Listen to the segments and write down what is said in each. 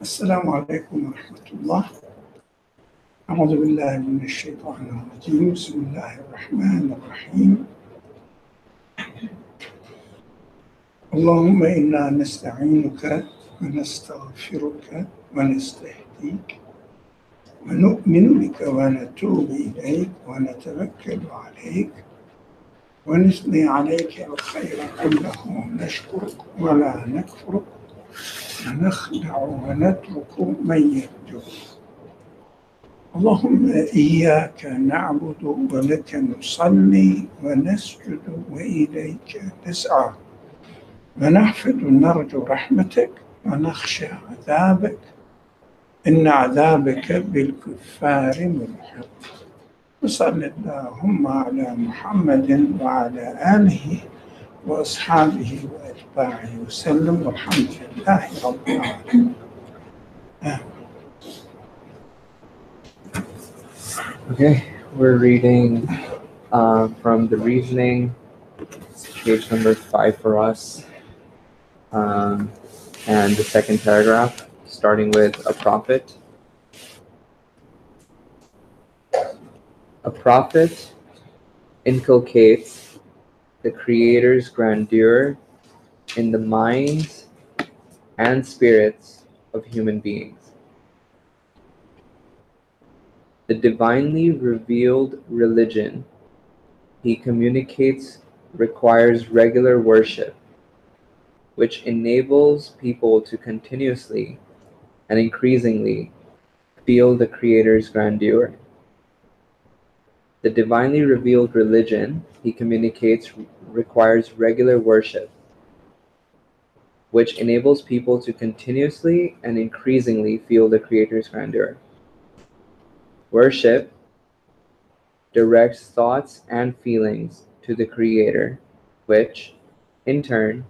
السلام عليكم ورحمة الله. أعوذ بالله من الشيطان الرجيم. بسم الله الرحمن الرحيم. اللهم إنا نستعينك ونستغفرك ونستهديك ونؤمن بك ونتوب إليك ونتوكل عليك ونثني عليك الخير كله نشكرك ولا نكفرك ونخدع ونترك من يرجوك. اللهم إياك نعبد ولك نصلي ونسجد وإليك نسعى ونحفظ نرجو رحمتك ونخشى عذابك إن عذابك بالكفار ملحق. وصل اللهم على محمد وعلى آله وأصحابه وأتباعه وسلم والحمد لله رب العالمين. Okay, we're reading from the reasoning, page number 5 for us, and the second paragraph, starting with a prophet. A prophet inculcates the Creator's grandeur in the minds and spirits of human beings. The divinely revealed religion he communicates requires regular worship, which enables people to continuously and increasingly feel the Creator's grandeur. The divinely revealed religion he communicates requires regular worship, which enables people to continuously and increasingly feel the Creator's grandeur. Worship directs thoughts and feelings to the Creator, which, in turn,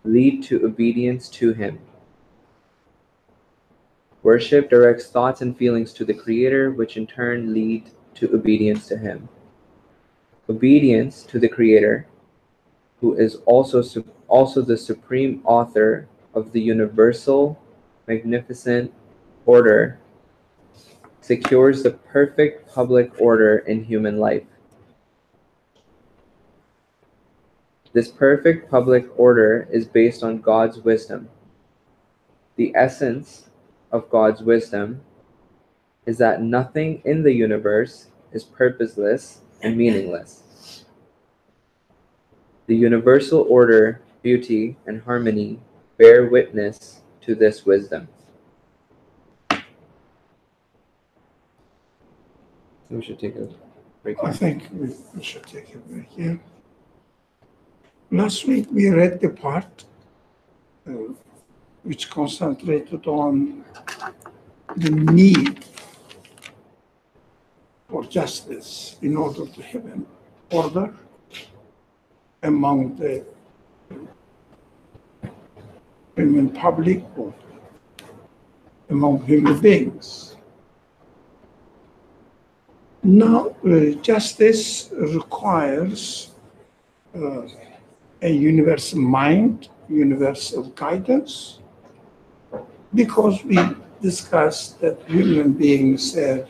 lead to obedience to Him. Worship directs thoughts and feelings to the Creator, which in turn lead to obedience to Him. Obedience to the Creator, who is also the supreme author of the universal, magnificent order, secures the perfect public order in human life. This perfect public order is based on God's wisdom. The essence of God's wisdom is that nothing in the universe is purposeless and meaningless. The universal order, beauty, and harmony bear witness to this wisdom. We should take a break. I think we should take a break here. Last week we read the part which concentrated on the need for justice in order to have an order among the human public or among human beings. Now, justice requires a universal mind, universal guidance, because we discussed that human beings have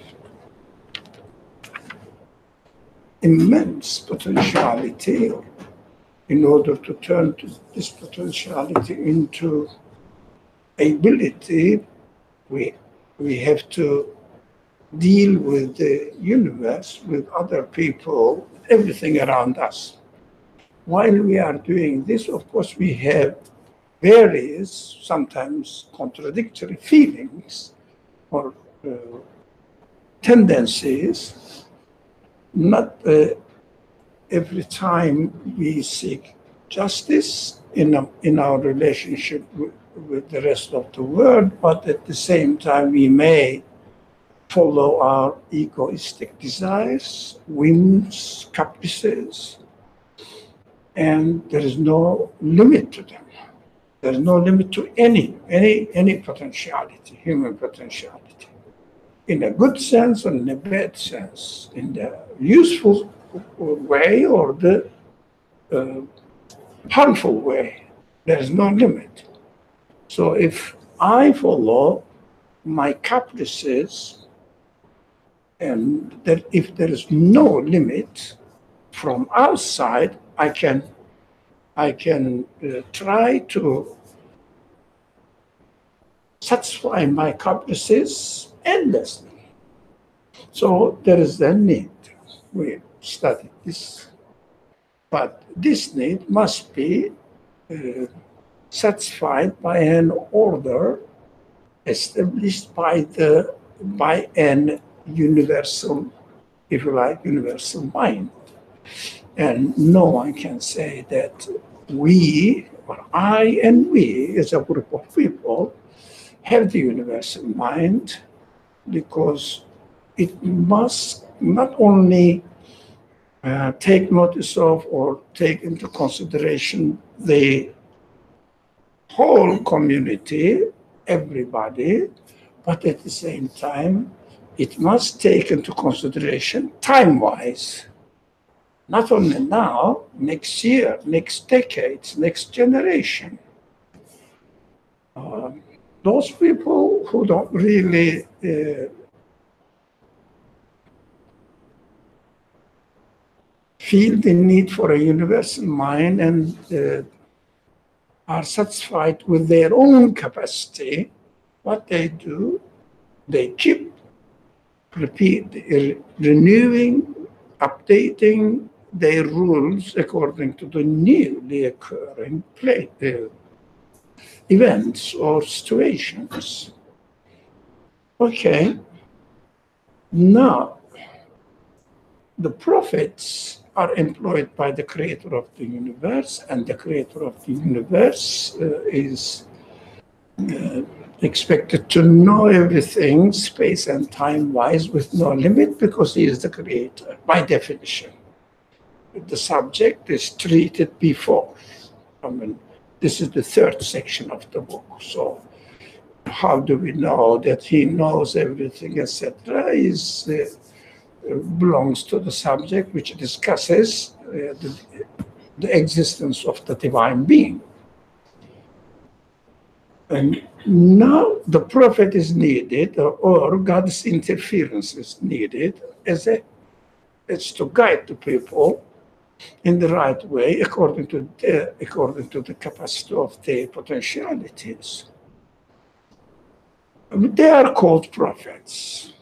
immense potentiality. In order to turn this potentiality into ability, we have to deal with the universe, with other people, everything around us. While we are doing this, of course, we have various, sometimes contradictory feelings or tendencies. Not every time we seek justice in our relationship with the rest of the world, but at the same time we may follow our egoistic desires, whims, caprices, and there is no limit to them. There is no limit to any potentiality, human potentiality, in a good sense or in a bad sense, in the useful way or the harmful way. There is no limit. So if I follow my caprices, and that if there is no limit from outside, I can try to satisfy my caprices endlessly. So there is a need. We study this, but this need must be satisfied by an order established by an universal, if you like, universal mind. And no one can say that we, or I and we, as a group of people, have the universal mind, because it must not only take notice of or take into consideration the whole community, everybody, but at the same time, it must take into consideration time-wise. Not only now, next year, next decade, next generation. Those people who don't really feel the need for a universal mind and are satisfied with their own capacity, what they do, they keep renewing, updating their rules according to the newly occurring events or situations. Okay, now the prophets are employed by the creator of the universe, and the creator of the universe is expected to know everything space and time-wise with no limit, because he is the creator, by definition. The subject is treated before. I mean, this is the third section of the book. So how do we know that he knows everything, etc., belongs to the subject which discusses the existence of the divine being. And now the prophet is needed, or God's interference is needed as to guide the people in the right way according to the capacity of their potentialities. They are called prophets.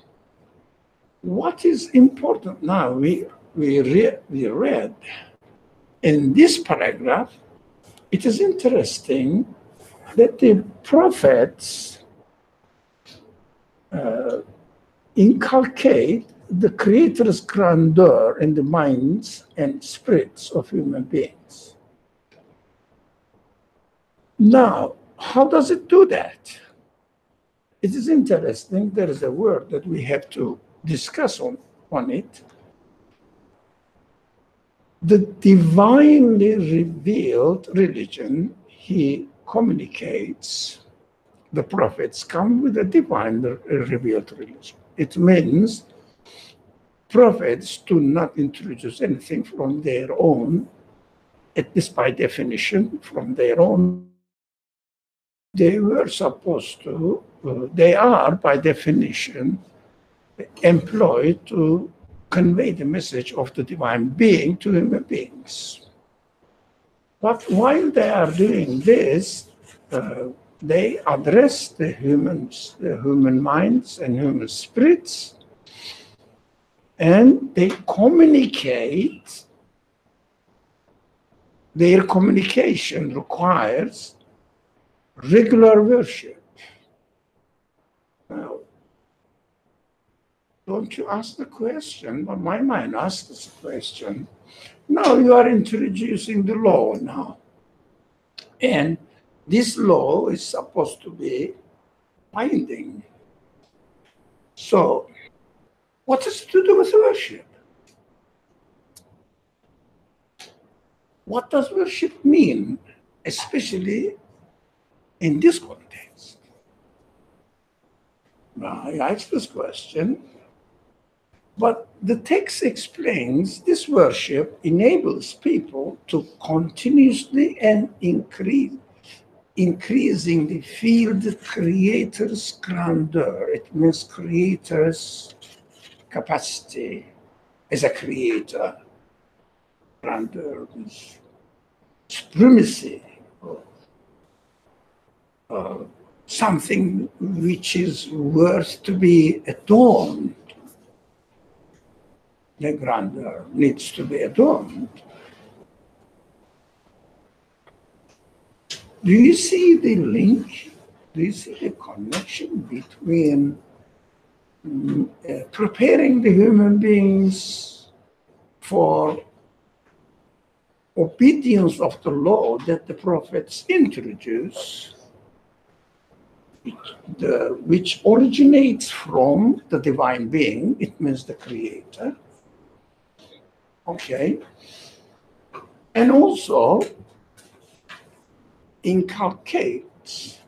What is important now, we read in this paragraph, it is interesting that the prophets inculcate the Creator's grandeur in the minds and spirits of human beings. Now, how does it do that? It is interesting. There is a word that we have to discuss on it. The divinely revealed religion, he communicates, the prophets come with a divinely revealed religion. It means prophets do not introduce anything from their own, at least by definition, from their own. They were supposed to, they are by definition employed to convey the message of the divine being to human beings. But while they are doing this, they address the human minds and human spirits, and they communicate. Their communication requires regular worship. Now, don't you ask the question, but my mind asks this question. Now you are introducing the law now. And this law is supposed to be binding. So, what is it to do with worship? What does worship mean, especially in this context? Now, I asked this question, but the text explains this worship enables people to continuously and increasingly feel the creator's grandeur. It means creator's capacity as a creator, grandeur, supremacy, something which is worth to be adorned. The grandeur needs to be adorned. Do you see the link? Do you see the connection between preparing the human beings for obedience of the law that the prophets introduce, which originates from the divine being, it means the creator, okay, and also inculcates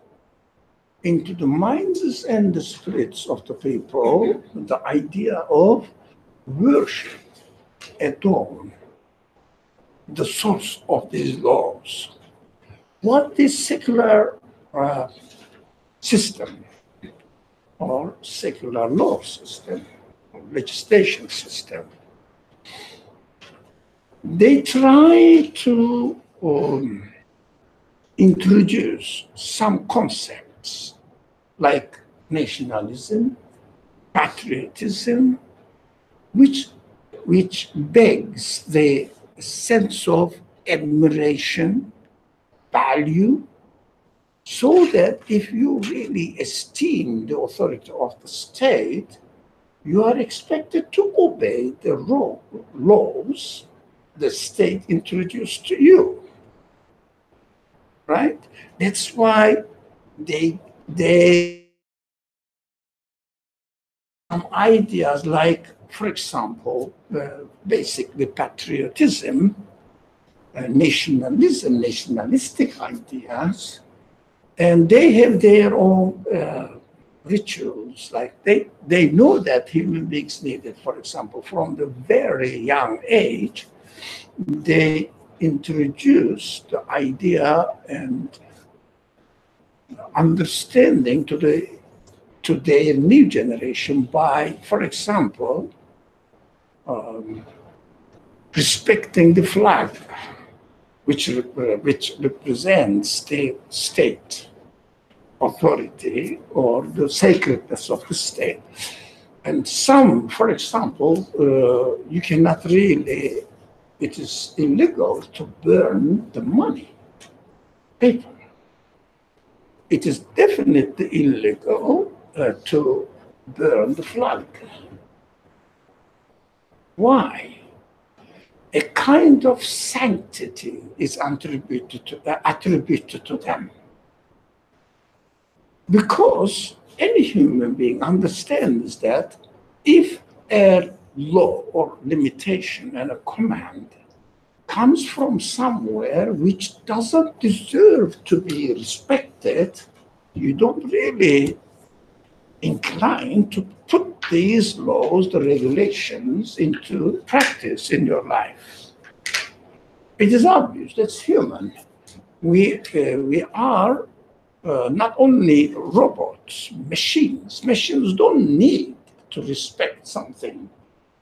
into the minds and the spirits of the people the idea of worship, adore the source of these laws. What this secular system or secular law system or legislation system, they try to introduce some concepts like nationalism, patriotism, which begs the sense of admiration, value, so that if you really esteem the authority of the state, you are expected to obey the laws the state introduced to you. Right? That's why they some ideas like, for example, basically patriotism, nationalism, nationalistic ideas, and they have their own rituals. Like they know that human beings need it. For example, from the very young age, they introduce the idea and understanding to their new generation by, for example, respecting the flag, which represents the state authority or the sacredness of the state. And some, for example, you cannot really, it is illegal to burn the money, paper. It is definitely illegal to burn the flag. Why? A kind of sanctity is attributed to them. Because any human being understands that if a law or limitation and a command comes from somewhere which doesn't deserve to be respected, you don't really incline to put these laws, the regulations, into practice in your life. It is obvious, that's human. We are not only robots, machines. Machines don't need to respect something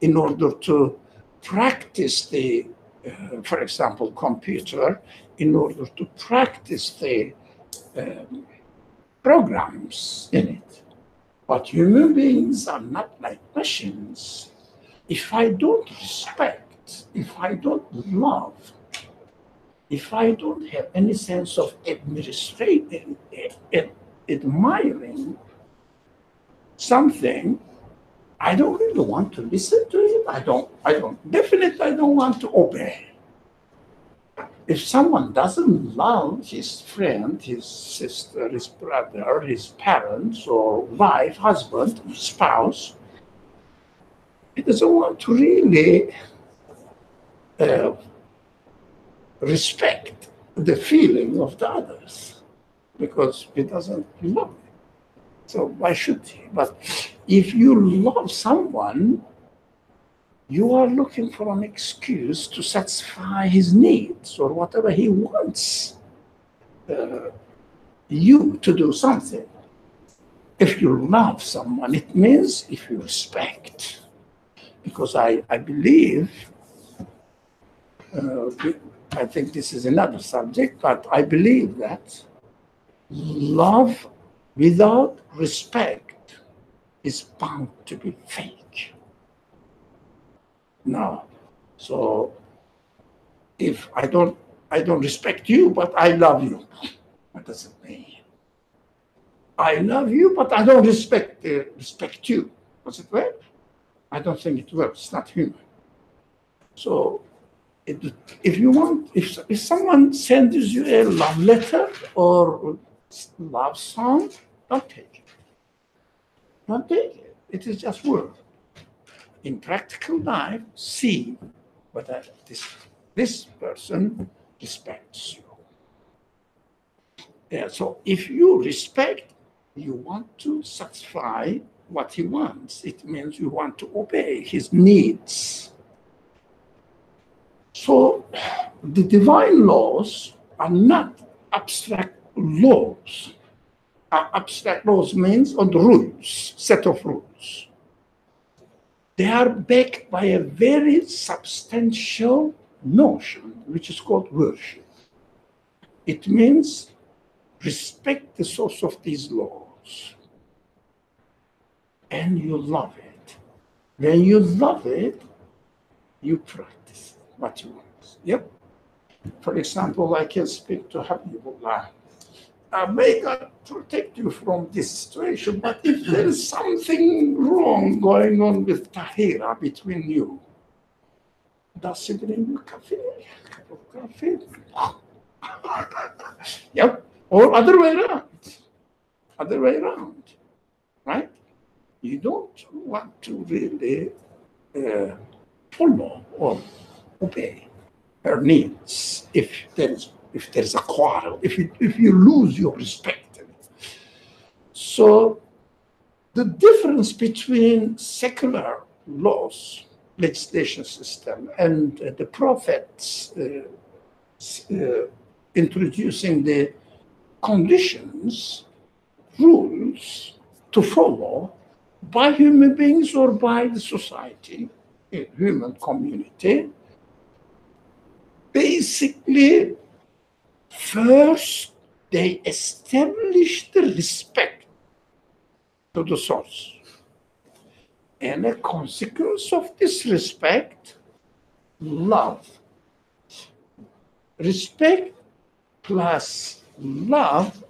in order to practice the, for example, computer, in order to practice the programs in it. But human beings are not like machines. If I don't respect, if I don't love, if I don't have any sense of administrating, admiring something, I don't really want to listen to it. I don't want to obey. If someone doesn't love his friend, his sister, his brother, his parents, or wife, husband, spouse, he doesn't want to really respect the feeling of the others because he doesn't love it. So why should he? But if you love someone, you are looking for an excuse to satisfy his needs or whatever he wants. you to do something. If you love someone, it means if you respect. Because I believe, I think this is another subject, but I believe that love without respect is bound to be fake. No. So if I don't respect you, but I love you, what does it mean? I love you, but I don't respect you. Does it work? I don't think it works. It's not human. So if you want, if someone sends you a love letter or love song, don't take it. Don't take it. It is just word. In practical life, see whether this person respects you. Yeah, so if you respect, you want to satisfy what he wants. It means you want to obey his needs. So the divine laws are not abstract laws. Abstract laws means on the rules, set of rules. They are backed by a very substantial notion, which is called worship. It means respect the source of these laws, and you love it. When you love it, you practice what you want. Yep. For example, I can speak to Habibullah. May God protect you from this situation, but if there is something wrong going on with Tahira between you, does she bring you coffee? A cup of coffee? Yep. Or other way around. Other way around. Right? You don't want to really follow or obey her needs if there's a quarrel, if you lose your respect. So the difference between secular laws, legislation system, and the prophets introducing the conditions, rules to follow by human beings or by the society, human community, basically, first they establish the respect to the source. And a consequence of this respect, love. Respect plus love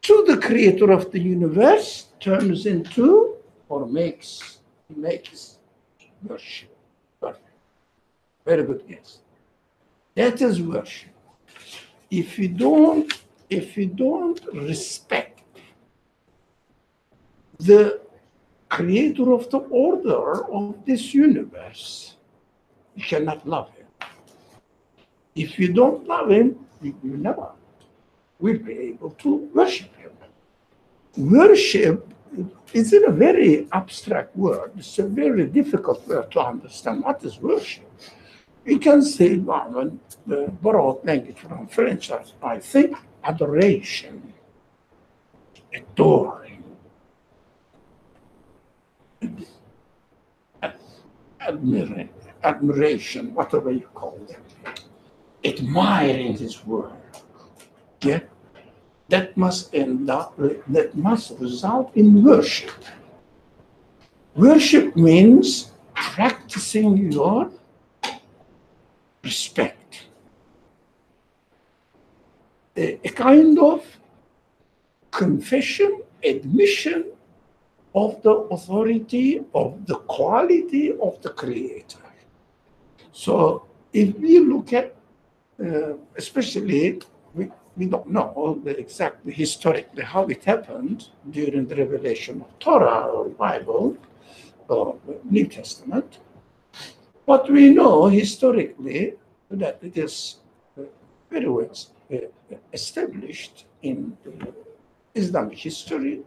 to the creator of the universe turns into or makes worship. Perfect. Very good guess. That is worship. If you don't respect the creator of the order of this universe, you cannot love him. If you don't love him, you never will be able to worship him. Worship is a very abstract word. It's a very difficult word to understand. What is worship? We can say, well, the borrowed language from French, I think, adoration, adoring, admiration, whatever you call it, admiring his word. Yeah, that must result in worship. Worship means practicing your respect. A kind of confession, admission of the authority, of the quality of the creator. So if we look at, especially, we don't know exactly historically how it happened during the revelation of Torah or Bible or New Testament, but we know historically that it is very well established in Islamic history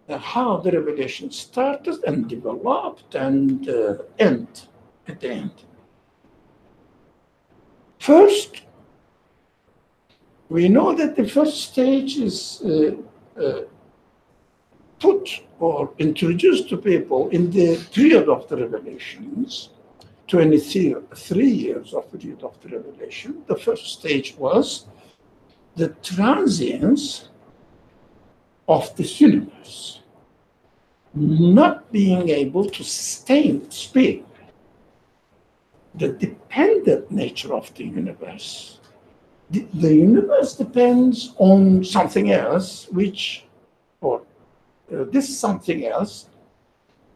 how the revelation started and developed and end at the end. First, We know that the first stage is put or introduced to people in the period of the revelations, 23 years of period of the revelation. The first stage was the transience of this universe, not being able to sustain speed, the dependent nature of the universe. The universe depends on something else, which, or this something else,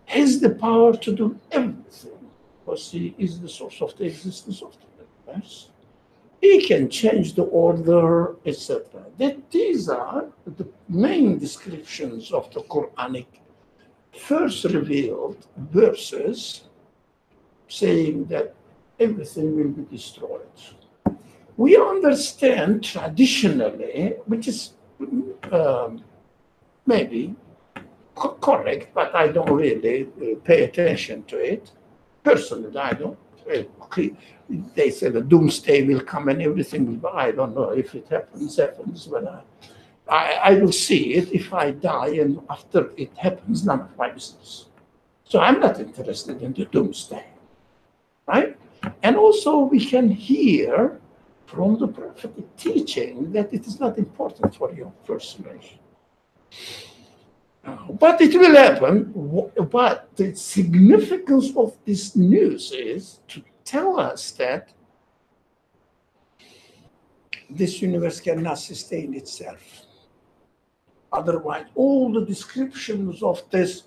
has the power to do everything, because he is the source of the existence of the universe. He can change the order, etc. These are the main descriptions of the Quranic first revealed verses saying that everything will be destroyed. We understand traditionally, which is maybe correct, but I don't really pay attention to it. Personally, I don't. They say the doomsday will come and everything will, but I don't know if it happens when I will see it if I die, and after it happens, none of my business. So I'm not interested in the doomsday, right? And also we can hear from the prophetic teaching that it is not important for you personally. But it will happen. But the significance of this news is to tell us that this universe cannot sustain itself. Otherwise, all the descriptions of this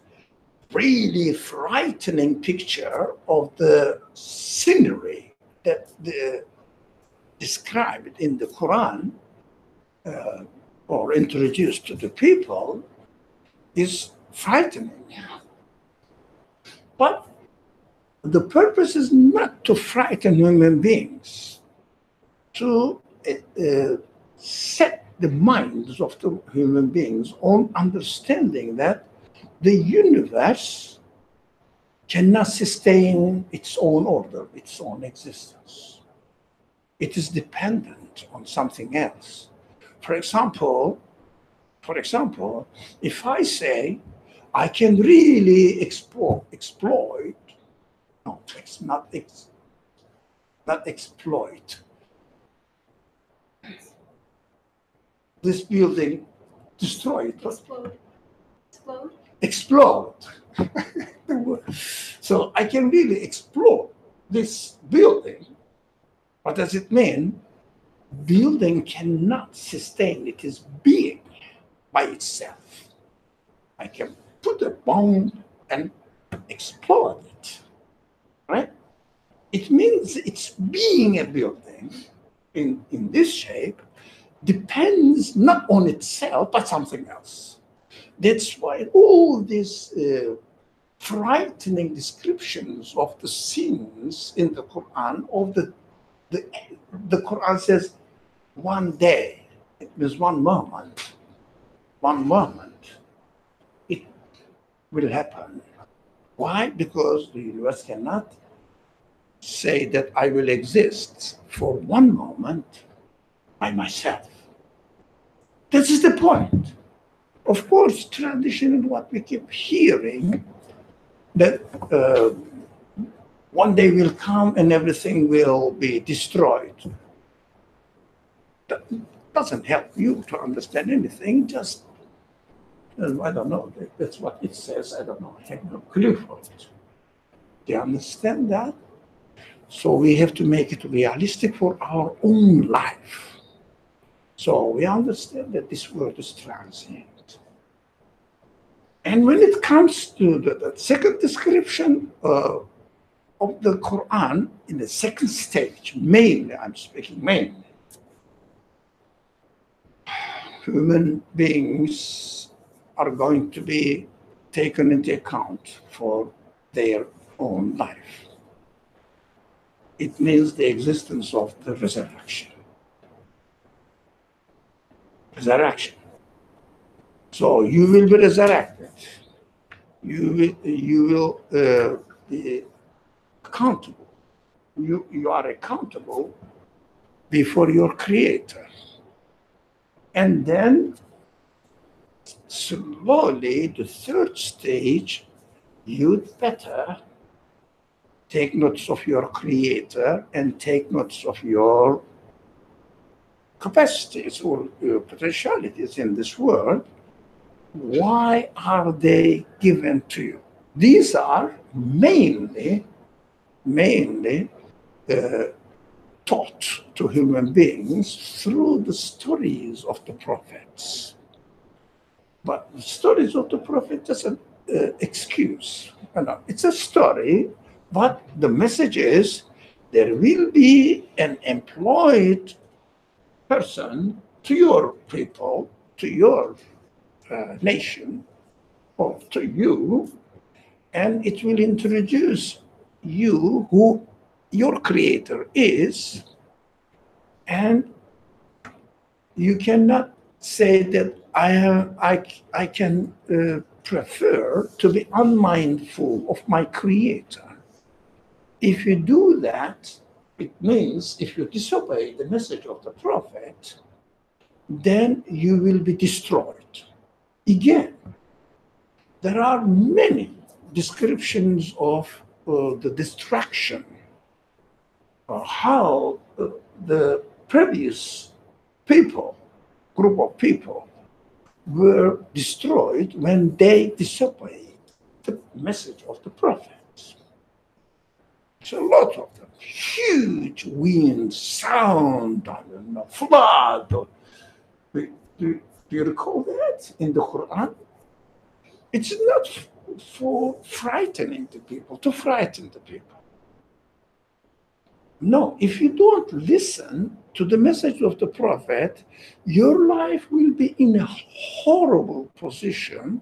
really frightening picture of the scenery that described in the Quran or introduced to the people is frightening. But the purpose is not to frighten human beings, to set the minds of the human beings on understanding that the universe cannot sustain its own order, its own existence. It is dependent on something else. For example, if I say I can really exploit, this building, destroy it. Explode. So I can really explode this building. What does it mean? Building cannot sustain its being by itself. I can put a bomb and explode it, right? It means its being a building in this shape depends not on itself, but something else. That's why all these frightening descriptions of the scenes in the Quran, of the Quran says one day, it means one moment, it will happen. Why? Because the universe cannot say that I will exist for one moment by myself. This is the point. Of course, traditionally, what we keep hearing, that one day will come and everything will be destroyed. That doesn't help you to understand anything, just, I don't know, that's what it says, I don't know, I have no clue for it. Do you understand that? So we have to make it realistic for our own life. So we understand that this world is transient. And when it comes to the second description of the Quran, in the second stage, mainly, I'm speaking mainly, human beings are going to be taken into account for their own life. It means the existence of the resurrection. So you will be resurrected. You will be accountable. You are accountable before your Creator. And then slowly, the third stage, you'd better take notes of your creator and take notes of your capacities or your potentialities in this world. Why are they given to you? These are mainly taught to human beings through the stories of the prophets. But the stories of the prophet doesn't excuse. It's a story, but the message is there will be an employed person to your people, to your nation, or to you, and it will introduce you, who your creator is, and you cannot say that I can prefer to be unmindful of my creator. If you do that, it means if you disobey the message of the prophet, then you will be destroyed. Again, there are many descriptions of the destruction, or how the previous group of people were destroyed when they disobeyed the message of the prophets. It's a lot of them. Huge wind, sound, flood. Do you recall that in the Quran? It's not for frightening the people, to frighten the people. No, if you don't listen to the message of the prophet, your life will be in a horrible position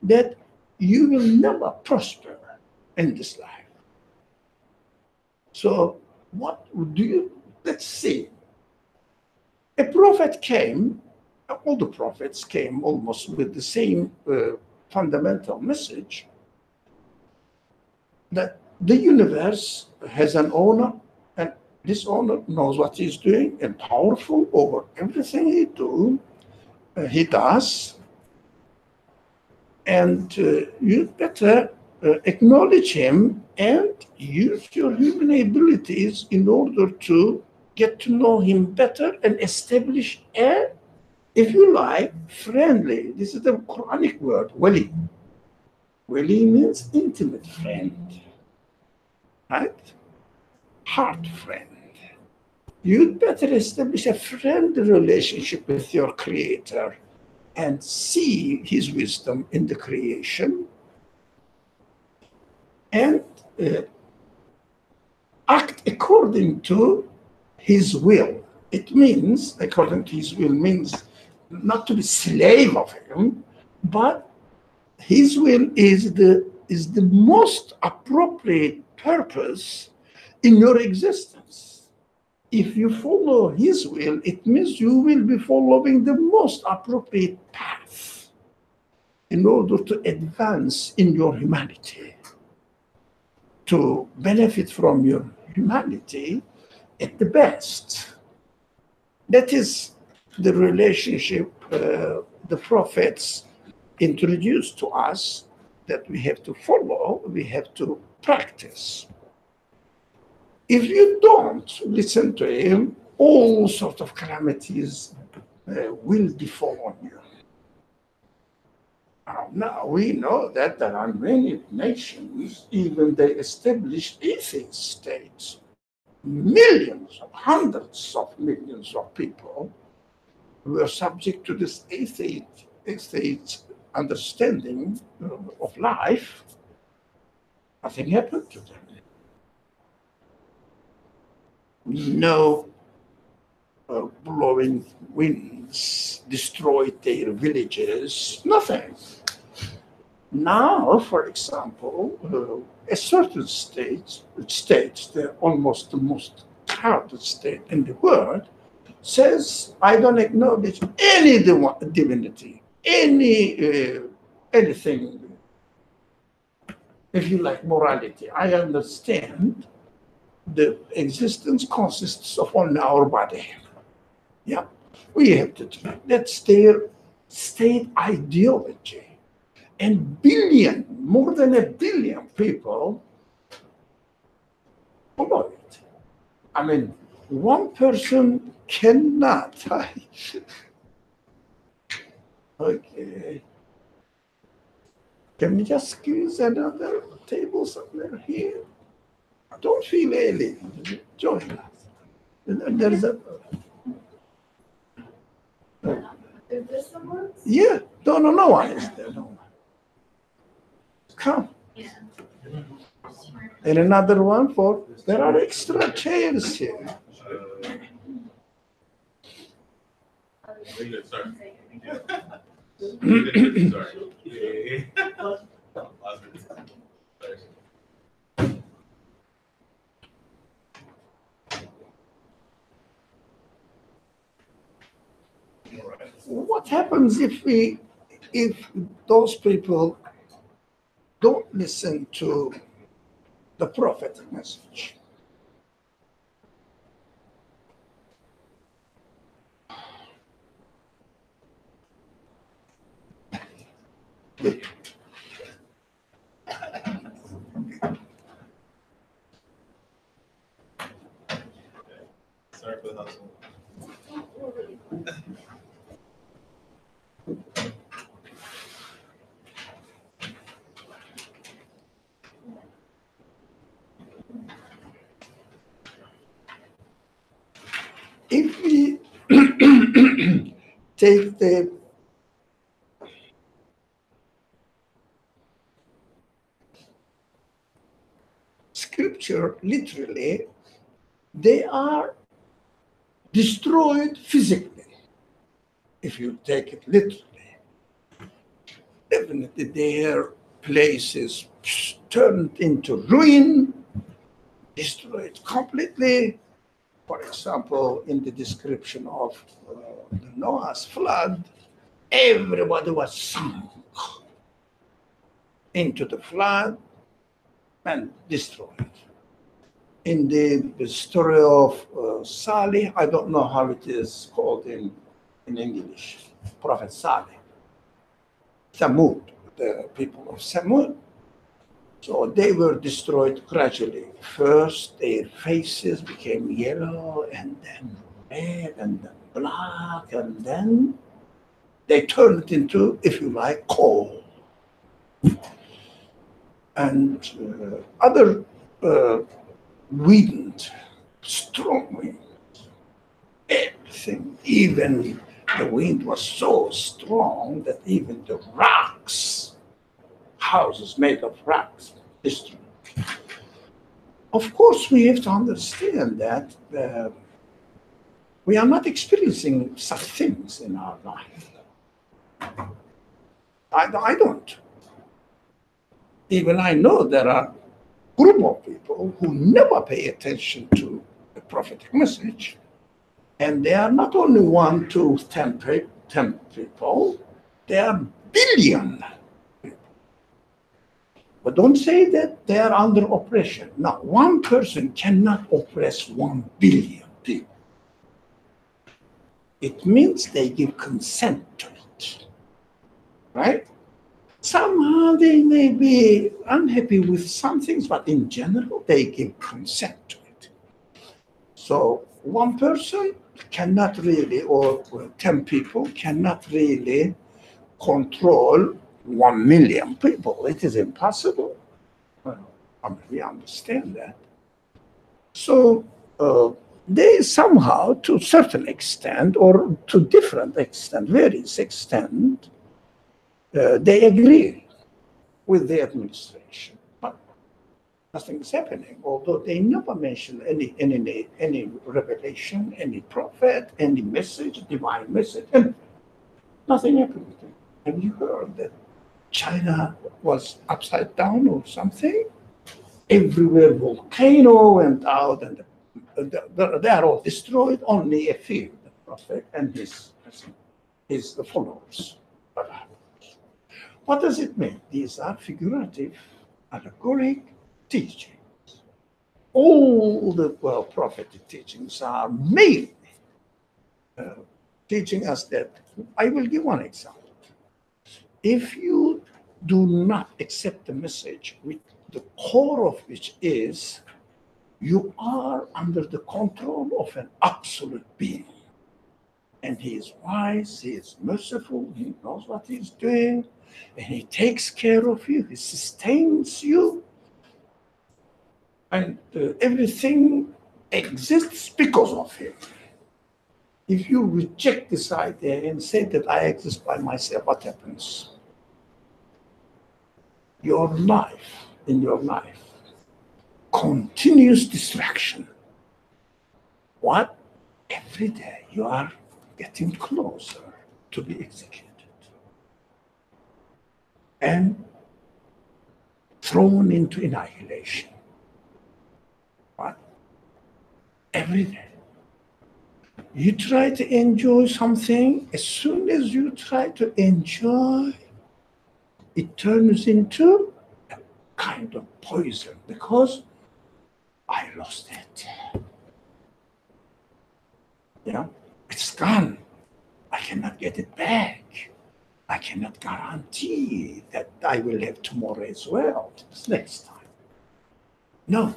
that you will never prosper in this life. So let's see. A prophet came, all the prophets came almost with the same fundamental message, that the universe has an owner, and this owner knows what he's doing and powerful over everything he does. And you better acknowledge him and use your human abilities in order to get to know him better and establish a, if you like, friendly. This is the Quranic word, wali. Wali means intimate friend, right? Heart friend. You'd better establish a friendly relationship with your creator and see his wisdom in the creation and act according to his will. It means, according to his will, means not to be slave of him, but his will is the most appropriate purpose in your existence. If you follow his will, it means you will be following the most appropriate path in order to advance in your humanity, to benefit from your humanity at the best. That is the relationship the prophets introduced to us that we have to follow, we have to practice. If you don't listen to him, all sorts of calamities will befall on you. Now we know that there are many nations, even they established atheist states. Millions, hundreds of millions of people were subject to this atheist understanding of life. Nothing happened to them. No blowing winds destroyed their villages, nothing. Now, for example, a certain state, they're almost the most crowded state in the world, says, I don't acknowledge any divinity, anything, if you like, morality. I understand the existence consists of only our body. Yeah. We have to try. That's their state ideology. And more than a billion people follow it. I mean, one person cannot. Okay. Can we just squeeze another table somewhere here? Don't feel alien. Join us. There's a. Is this someone? Yeah. No one is there. No one. Come. Yeah. And another one for. There are extra chairs here. What happens if those people don't listen to the prophetic message? Sorry for the hustle. If we take the scripture literally, they are destroyed physically. If you take it literally, definitely their places turned into ruin, destroyed completely. For example, in the description of the Noah's flood, everybody was sunk into the flood and destroyed. In the story of Salih, I don't know how it is called in English, Prophet Salih, Thamud, the people of Thamud. So they were destroyed gradually. First, their faces became yellow, and then red, and then black, and then they turned into, if you like, coal. And other wind, strong wind, everything, even the wind was so strong that even the rocks, houses made of rocks, destroyed. Of course, we have to understand that we are not experiencing such things in our life. I don't. Even I know there are group of people who never pay attention to the prophetic message. And they are not only 1 to 10 people, they are billion people. But don't say that they are under oppression. No, one person cannot oppress 1 billion people. It means they give consent to it, right? Somehow they may be unhappy with some things, but in general, they give consent to it. So 1 person cannot really, or 10 people cannot really control 1 million people. It is impossible. We understand that. So they somehow, to a certain extent, or to different extent, various extent, they agree with the administration, but nothing is happening. Although they never mention any revelation, any prophet, any message, divine message, and nothing happened. Have you heard that China was upside down or something? Everywhere volcano went out, and they are all destroyed. Only a few, the prophet and his followers. What does it mean? These are figurative, allegoric teachings. All the prophetic teachings are mainly teaching us that. I will give one example. If you do not accept the message with the core of which is you are under the control of an absolute being. And he is wise, he is merciful, he knows what he's doing, and he takes care of you, he sustains you, and everything exists because of him. If you reject this idea and say that I exist by myself, what happens? Your life, continuous distraction. What? Every day you are getting closer to be executed and thrown into annihilation. What? Every day. You try to enjoy something, as soon as you try to enjoy, it turns into a kind of poison because I lost it. It's gone. I cannot get it back. I cannot guarantee that I will have tomorrow as well, next time. No.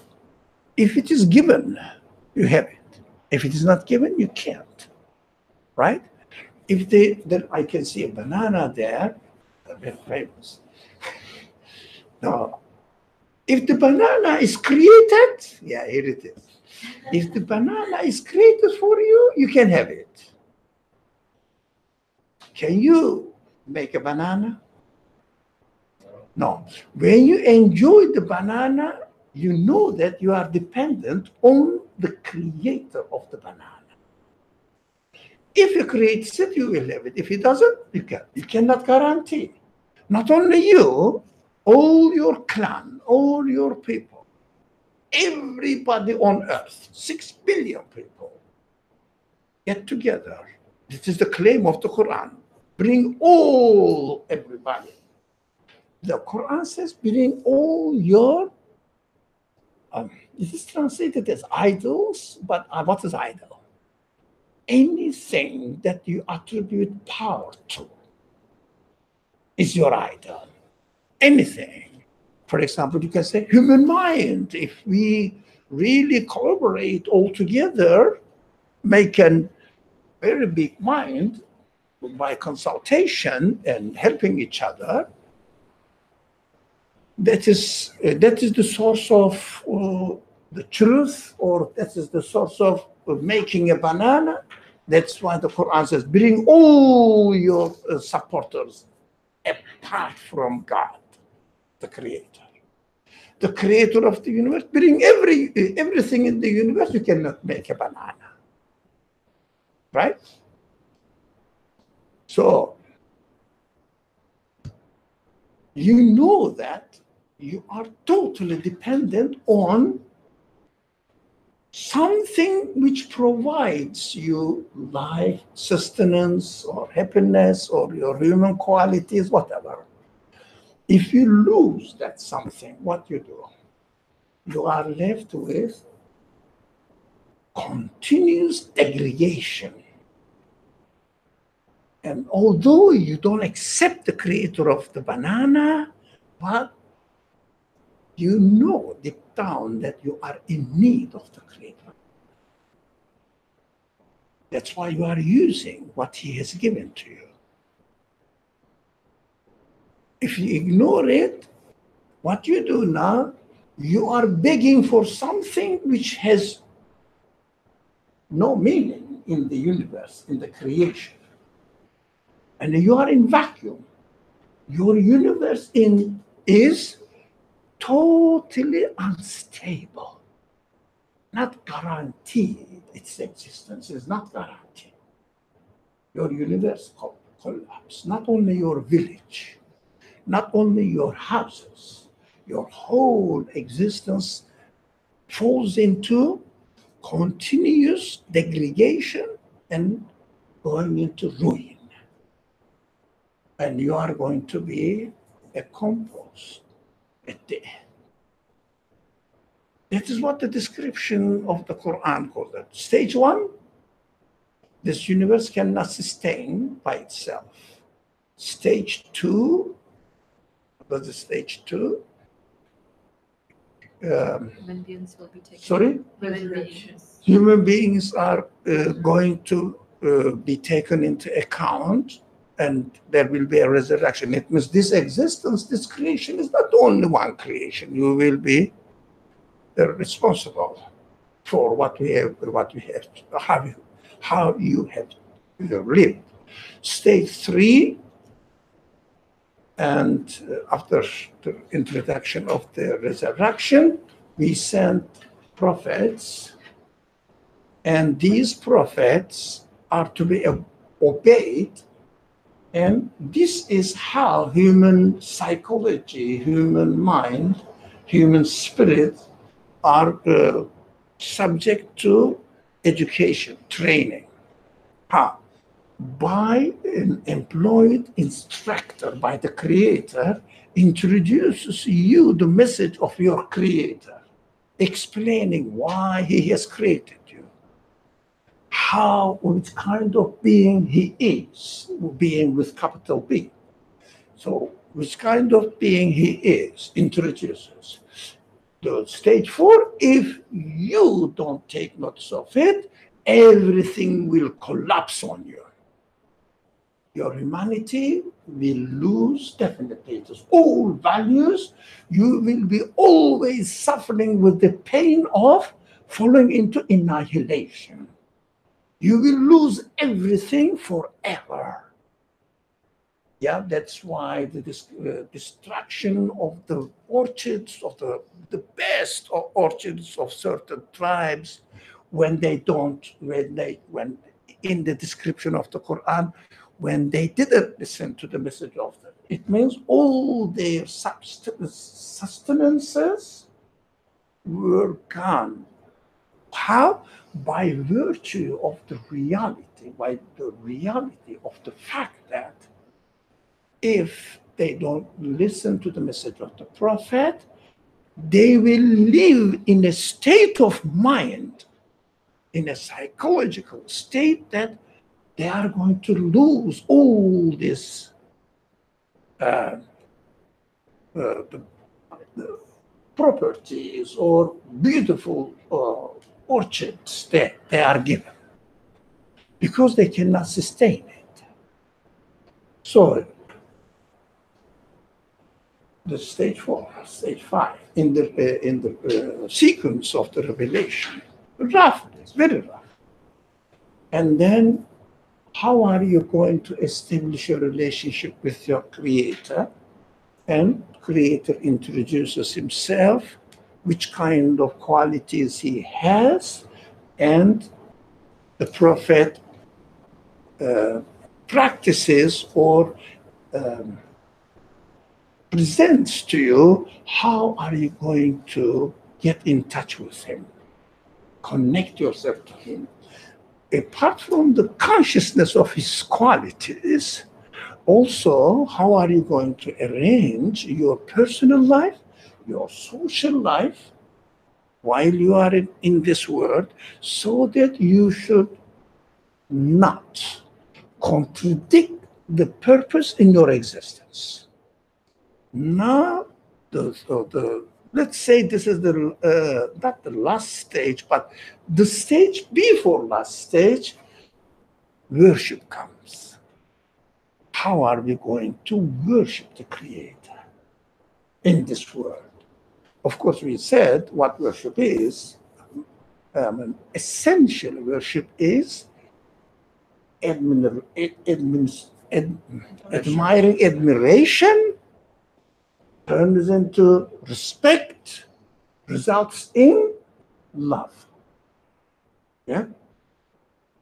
If it is given, you have it. If it is not given, you can't. Right? Then I can see a banana there, very famous. Now, if the banana is created, here it is. If the banana is created for you, you can have it. Can you make a banana? No. When you enjoy the banana, you know that you are dependent on the creator of the banana. If he creates it, you will have it. If he doesn't, you can't. You cannot guarantee. Not only you, all your clan, all your people, everybody on earth, 6 billion people, get together. This is the claim of the Quran. Bring everybody. The Quran says, bring all your, it is translated as idols, but what is idol? Anything that you attribute power to is your idol. Anything. For example, you can say human mind. If we really collaborate all together, make a very big mind by consultation and helping each other, that is the source of the truth, or that is the source of making a banana. That's why the Quran says, bring all your supporters apart from God, the creator. The creator of the universe, bring everything in the universe, you cannot make a banana. Right? So, you know that you are totally dependent on something which provides you life, sustenance, or happiness, or your human qualities, whatever. If you lose that something, what you do? You are left with continuous degradation. And although you don't accept the creator of the banana, but you know deep down that you are in need of the creator. That's why you are using what he has given to you. If you ignore it, what you do now, you are begging for something which has no meaning in the universe, in the creation. And you are in vacuum. Your universe is totally unstable, not guaranteed. Its existence is not guaranteed. Your universe collapses. Not only your village, not only your houses, your whole existence falls into continuous degradation and going into ruin. And you are going to be a compost at the end. That is what the description of the Quran calls it. Stage 1, This universe cannot sustain by itself. Stage 2, what is stage 2? Human beings will be taken. Sorry? Resurrection. Human beings are going to be taken into account, and there will be a resurrection. It means this existence, this creation is not only one creation. You will be responsible for what we have, how you have lived. Stage 3, and after the introduction of the resurrection, we sent prophets, and these prophets are to be obeyed. And this is how human psychology, human mind, human spirit are subject to education, training. How? By an employed instructor, by the creator, introduces you the message of your creator, explaining why he has created you, how, which kind of being he is, being with capital B. So, which kind of being he is, introduces. The stage 4, if you don't take notice of it, everything will collapse on you. Your humanity will lose definitely all values. You will be always suffering with the pain of falling into annihilation. You will lose everything forever. Yeah, that's why the destruction of the orchards, of the best orchards of certain tribes, when in the description of the Quran, when they didn't listen to the message of them, it means all their sustenances were gone. How? By virtue of the reality, by the reality of the fact that if they don't listen to the message of the prophet, they will live in a state of mind, in a psychological state, that they are going to lose all this the properties or beautiful orchards that they are given, because they cannot sustain it. So the stage 4, stage 5, in the sequence of the revelation, rough, it's very rough. And then, how are you going to establish a relationship with your creator? And creator introduces himself, which kind of qualities he has, and the prophet practices or presents to you how are you going to get in touch with him, connect yourself to him. Apart from the consciousness of his qualities, also, how are you going to arrange your personal life, your social life, while you are in this world, so that you should not contradict the purpose in your existence. Now, let's say this is not the last stage, but the stage before last stage, worship comes. How are we going to worship the Creator in this world? Of course, we said what worship is. Essential worship is admiring, admiration turns into respect, results in love. Yeah?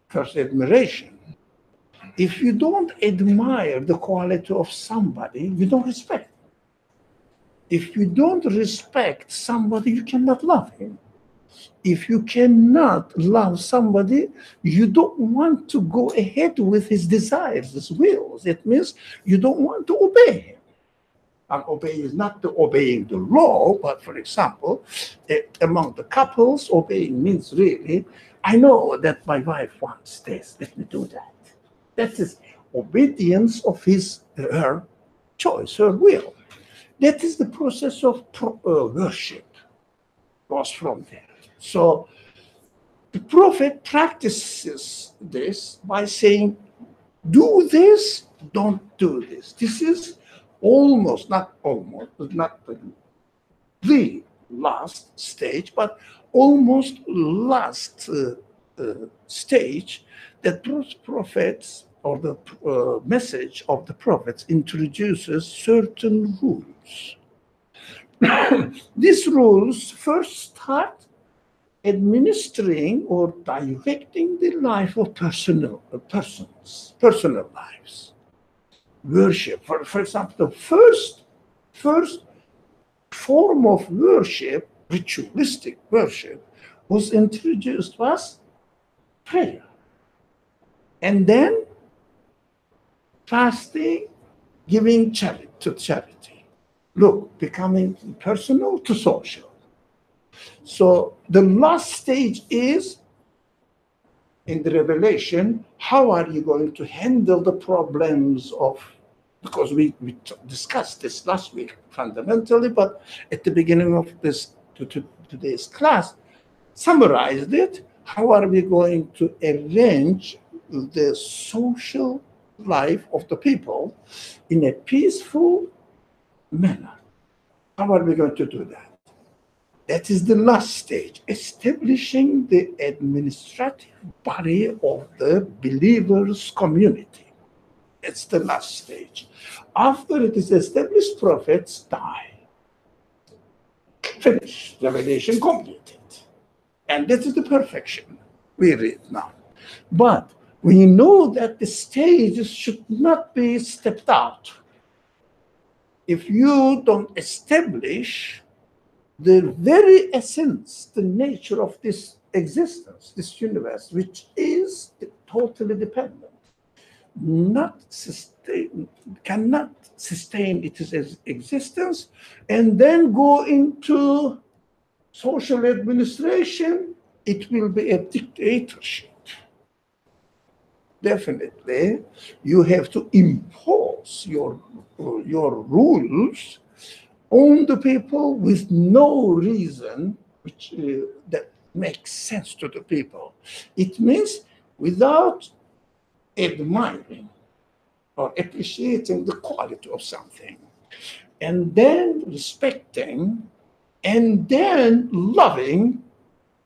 First, admiration. If you don't admire the quality of somebody, you don't respect. If you don't respect somebody, you cannot love him. If you cannot love somebody, you don't want to go ahead with his desires, his wills. It means you don't want to obey him. And obey is not obeying the law, but for example, among the couples, obeying means really I know that my wife wants this. Let me do that. That is obedience of her choice, her will. That is the process of worship. Goes from there. So the prophet practices this by saying, do this, don't do this. This is not the last stage, but almost last stage that those prophets or the message of the prophets introduces certain rules. These rules first start administering or directing the life of personal lives. Worship, for example, the first form of worship, ritualistic worship, was introduced was prayer. And then fasting, giving charity. Look, becoming personal to social. So the last stage is in the revelation, how are you going to handle the problems of, because we discussed this last week fundamentally, but at the beginning of today's class, summarized it, how are we going to arrange the social life of the people in a peaceful manner? How are we going to do that? That is the last stage, establishing the administrative body of the believers' community. It's the last stage. After it is established, prophets die. Finished, revelation completed. And this is the perfection we read now. But we know that the stages should not be stepped out. If you don't establish the very essence, the nature of this existence, this universe, which is totally dependent, cannot sustain its existence, and then go into social administration, it will be a dictatorship. Definitely, you have to impose your rules on the people with no reason which that makes sense to the people. It means without admiring or appreciating the quality of something, and then respecting, and then loving,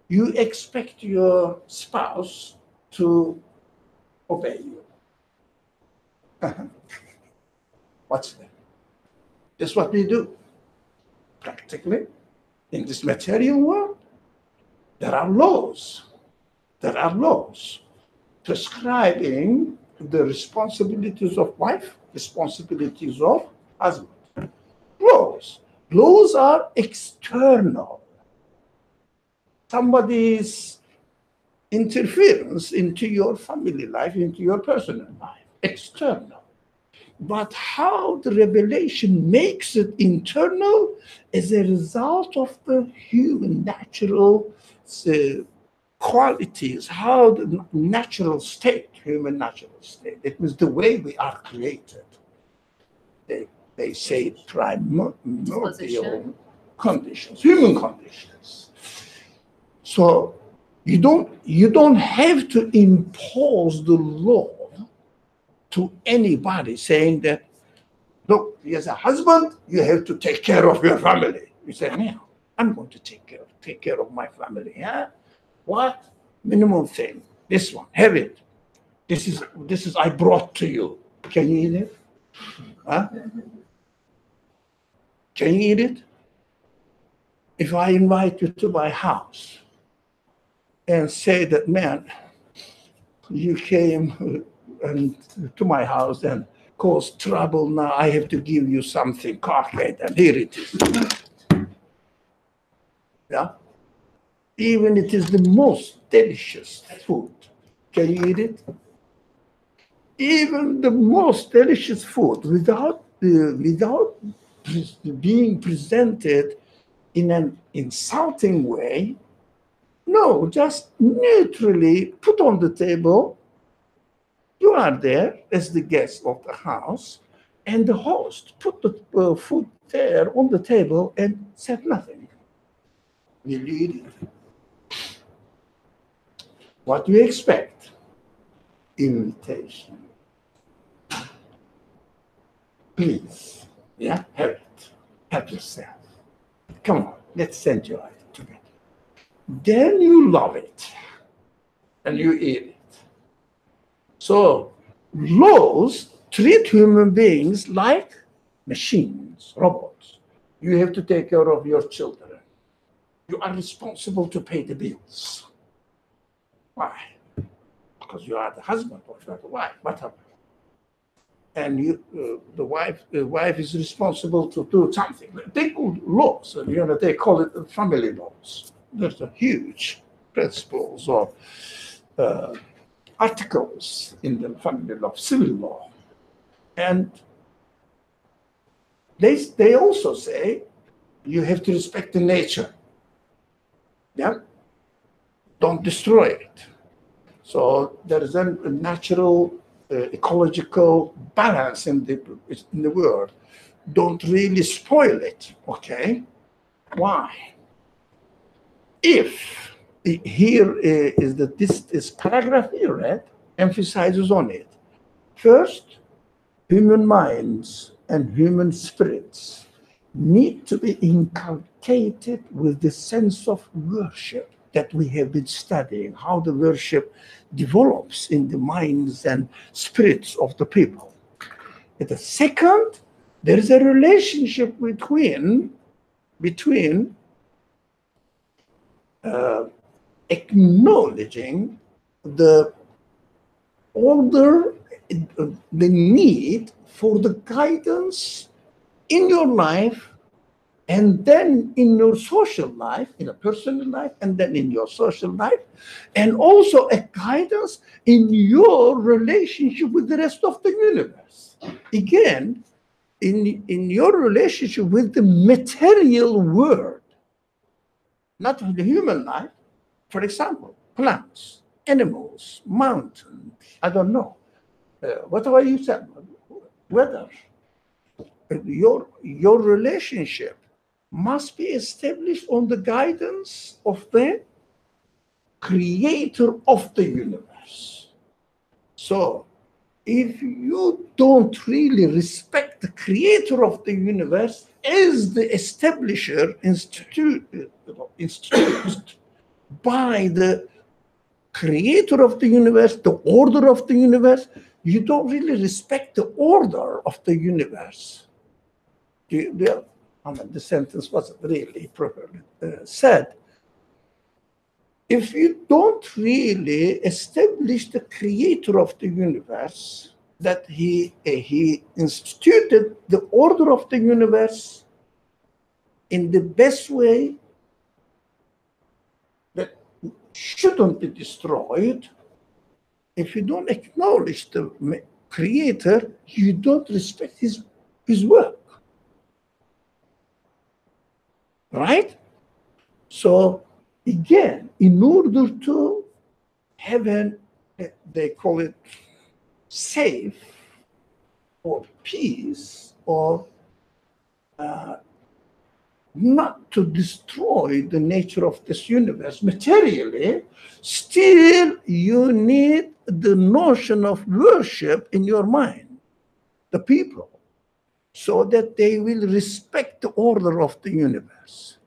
you expect your spouse to obey you. What's that? That's what we do. Practically, in this material world, there are laws. There are laws prescribing the responsibilities of wife, responsibilities of husband. Laws. Laws are external. Somebody's interference into your family life, into your personal life, external. But how the revelation makes it internal is a result of the human natural qualities, how the natural state, human natural state, it was the way we are created. They say primordial conditions, human conditions. So you don't have to impose the law to anybody saying that, look, as a husband, you have to take care of your family. You say, no, I'm going to take care of my family. Yeah? What? Minimum thing. This one, have it. This is I brought to you. Can you eat it? Huh? Can you eat it? If I invite you to my house and say that, man, you came to my house and caused trouble, now I have to give you something concrete, and here it is. Yeah? Even it is the most delicious food. Can you eat it? Even the most delicious food, without being presented in an insulting way, No, just neutrally put on the table. You are there as the guest of the house, and the host put the food there on the table and said nothing. Will you eat it? What do you expect? Invitation. Please, yeah, have it. Help yourself. Come on, let's enjoy it together. Then you love it and you eat it. So laws treat human beings like machines, robots. You have to take care of your children. You are responsible to pay the bills. Why? Because you are the husband or you are the wife, whatever. And the wife is responsible to do something. They call laws, and they call it family laws. There's a huge principles or articles in the family law, civil law, and they also say you have to respect the nature. Yeah, don't destroy it. So there is a natural ecological balance in the world. Don't really spoil it. Okay, why? If here is that this paragraph you read emphasizes on it. First, human minds and human spirits need to be inculcated with the sense of worship that we have been studying, how the worship develops in the minds and spirits of the people. And the second, there is a relationship between acknowledging the order, the need for the guidance in your life, and then in your social life, in a personal life, and then in your social life, and also a guidance in your relationship with the rest of the universe. Again, in your relationship with the material world, not with the human life. For example, plants, animals, mountains, I don't know. Whatever you said, weather. Your relationship must be established on the guidance of the creator of the universe. So if you don't really respect the creator of the universe as the establisher, instituted by the creator of the universe, the order of the universe, you don't really respect the order of the universe. The sentence wasn't really properly said. If you don't really establish the creator of the universe, that he instituted the order of the universe in the best way that shouldn't be destroyed, if you don't acknowledge the creator, you don't respect his work. Right? So again, in order to have they call it safe or peace or not to destroy the nature of this universe materially, still you need the notion of worship in your mind, the people, so that they will respect the order of the universe,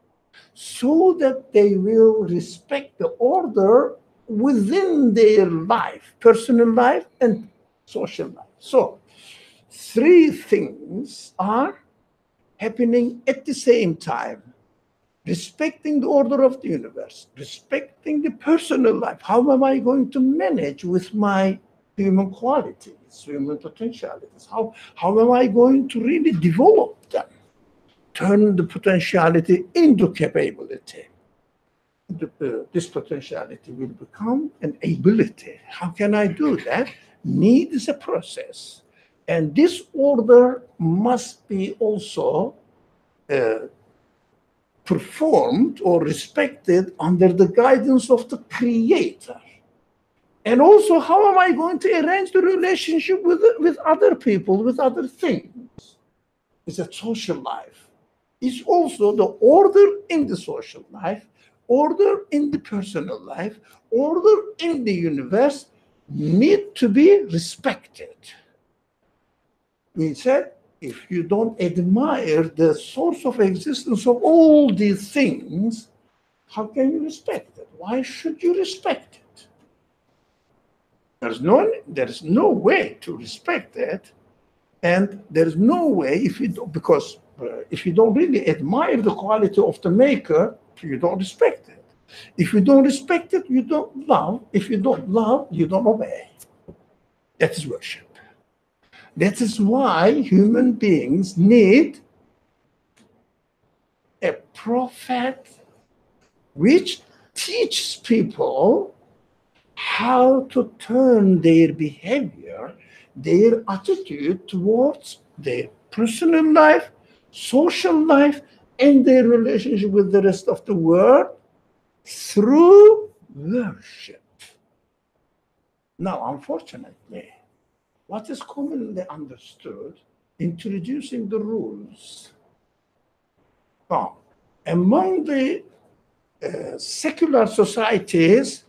so that they will respect the order within their life, personal life and social life. So, three things are happening at the same time: respecting the order of the universe, respecting the personal life. How am I going to manage with my human qualities, human potentialities? How am I going to really develop them? Turn the potentiality into capability. This potentiality will become an ability. How can I do that? Need is a process. And this order must be also performed or respected under the guidance of the Creator? And also, how am I going to arrange the relationship with other people, with other things? It's a social life. It's also the order in the social life, order in the personal life, order in the universe need to be respected. We said, if you don't admire the source of existence of all these things, how can you respect it? Why should you respect it? There is no way to respect it, and there is no way if you don't, because if you don't really admire the quality of the maker, you don't respect it. If you don't respect it, you don't love. If you don't love, you don't obey. That is worship. That is why human beings need a prophet which teaches people how to turn their behavior, their attitude towards their personal life, social life, and their relationship with the rest of the world through worship. Now, unfortunately, what is commonly understood, introducing the rules. Now, among the secular societies,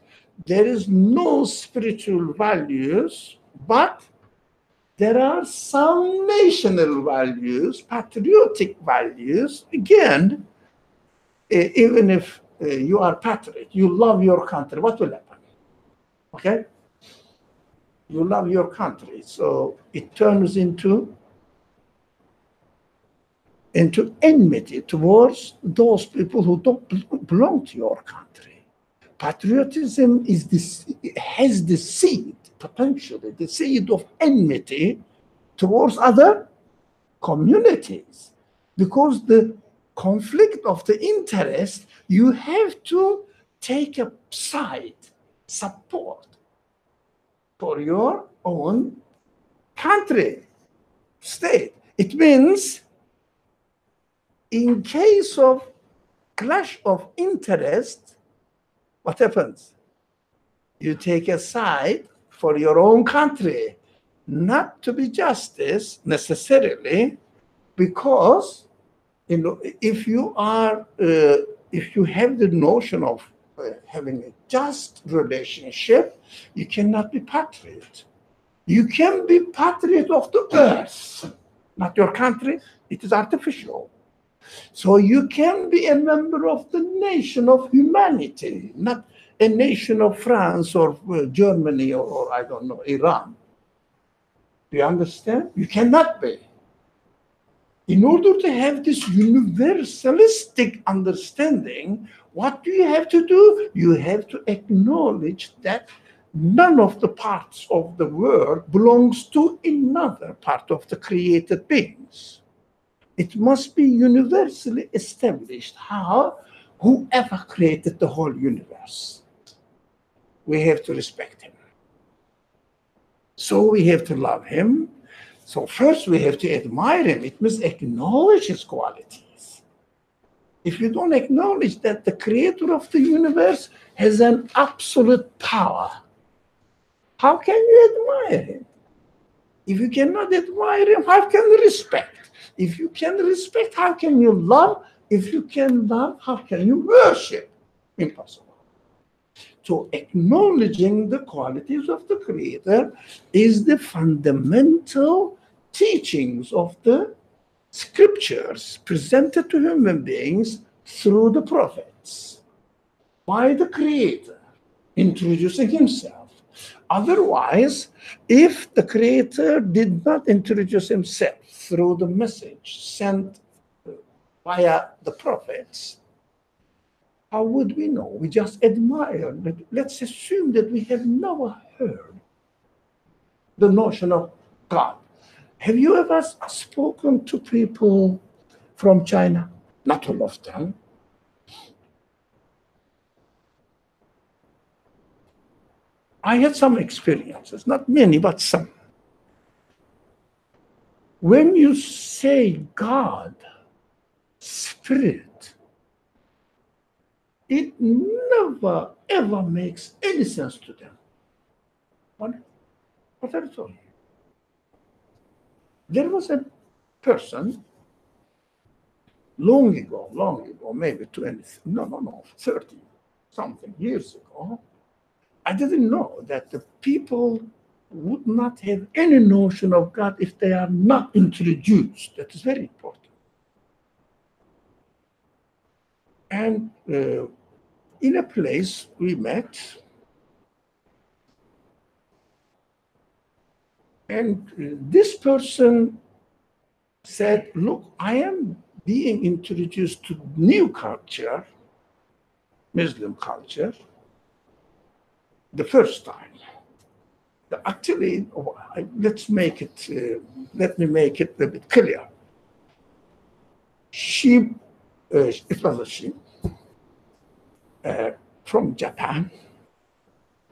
there is no spiritual values, but there are some national values, patriotic values. Again, even if you are patriot, you love your country, what will happen? Okay? You love your country, so it turns into enmity towards those people who don't belong to your country. Patriotism has the seed, potentially, the seed of enmity towards other communities. Because the conflict of the interest, you have to take a side, support for your own country, state. It means in case of clash of interest, what happens? You take a side for your own country, not to be justice necessarily, because if you have the notion of having a just relationship, you cannot be patriot. You can be patriot of the earth, not your country. It is artificial. So you can be a member of the nation of humanity, not a nation of France or Germany or I don't know, Iran. Do you understand? You cannot be. In order to have this universalistic understanding, what do you have to do? You have to acknowledge that none of the parts of the world belongs to another part of the created beings. It must be universally established how whoever created the whole universe, we have to respect him. So we have to love him. So first we have to admire him. It means acknowledge his qualities. If you don't acknowledge that the creator of the universe has an absolute power, how can you admire him? If you cannot admire him, how can you respect? If you can respect, how can you love? If you can love, how can you worship? Impossible. So acknowledging the qualities of the Creator is the fundamental teachings of the scriptures presented to human beings through the prophets by the Creator introducing himself. Otherwise, if the Creator did not introduce himself through the message sent via the prophets, how would we know? We just admire. Let's assume that we have never heard the notion of God. Have you ever spoken to people from China? Not all of them. I had some experiences, not many, but some. When you say God, Spirit, it never ever makes any sense to them. What are you talking? There was a person long ago, maybe 20, no, 30 something years ago. I didn't know that the people would not have any notion of God if they are not introduced. That is very important. And in a place we met, and this person said, look, I am being introduced to new culture, Muslim culture, the first time. Actually, let me make it a bit clear. It was a she, from Japan,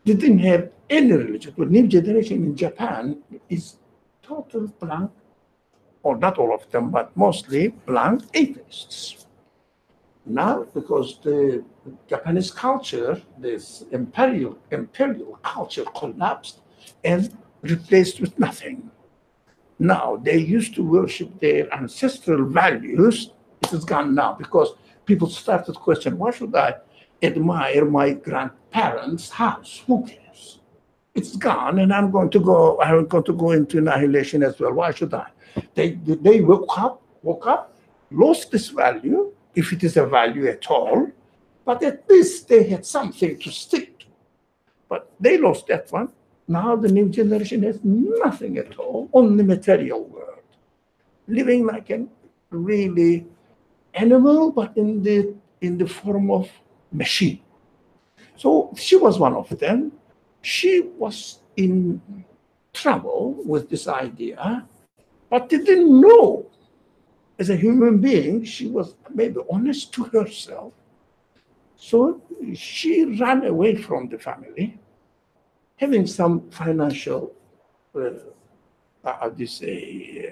didn't have any religion. The new generation in Japan is total blank, or not all of them, but mostly blank atheists. Now, because the Japanese culture, this imperial culture collapsed and replaced with nothing. Now, they used to worship their ancestral values. It is gone now because people started questioning, why should I admire my grandparents' house? Who cares? It's gone, and I'm going to go into annihilation as well. Why should I? They woke up, lost this value, if it is a value at all, but at least they had something to stick to. But they lost that one. Now the new generation has nothing at all, only material world, living like a really animal, but in the form of machine. So she was one of them. She was in trouble with this idea, but didn't know. As a human being, she was maybe honest to herself. So she ran away from the family, having some financial,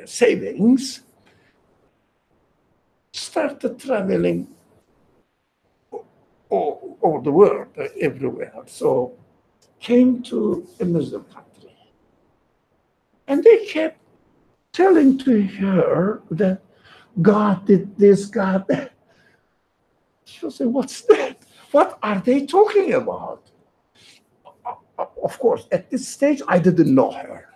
savings, started traveling all over the world, everywhere. So came to a Muslim country. And they kept telling to her that God did this, God that. She'll say, what's that? What are they talking about? Of course, at this stage, I didn't know her.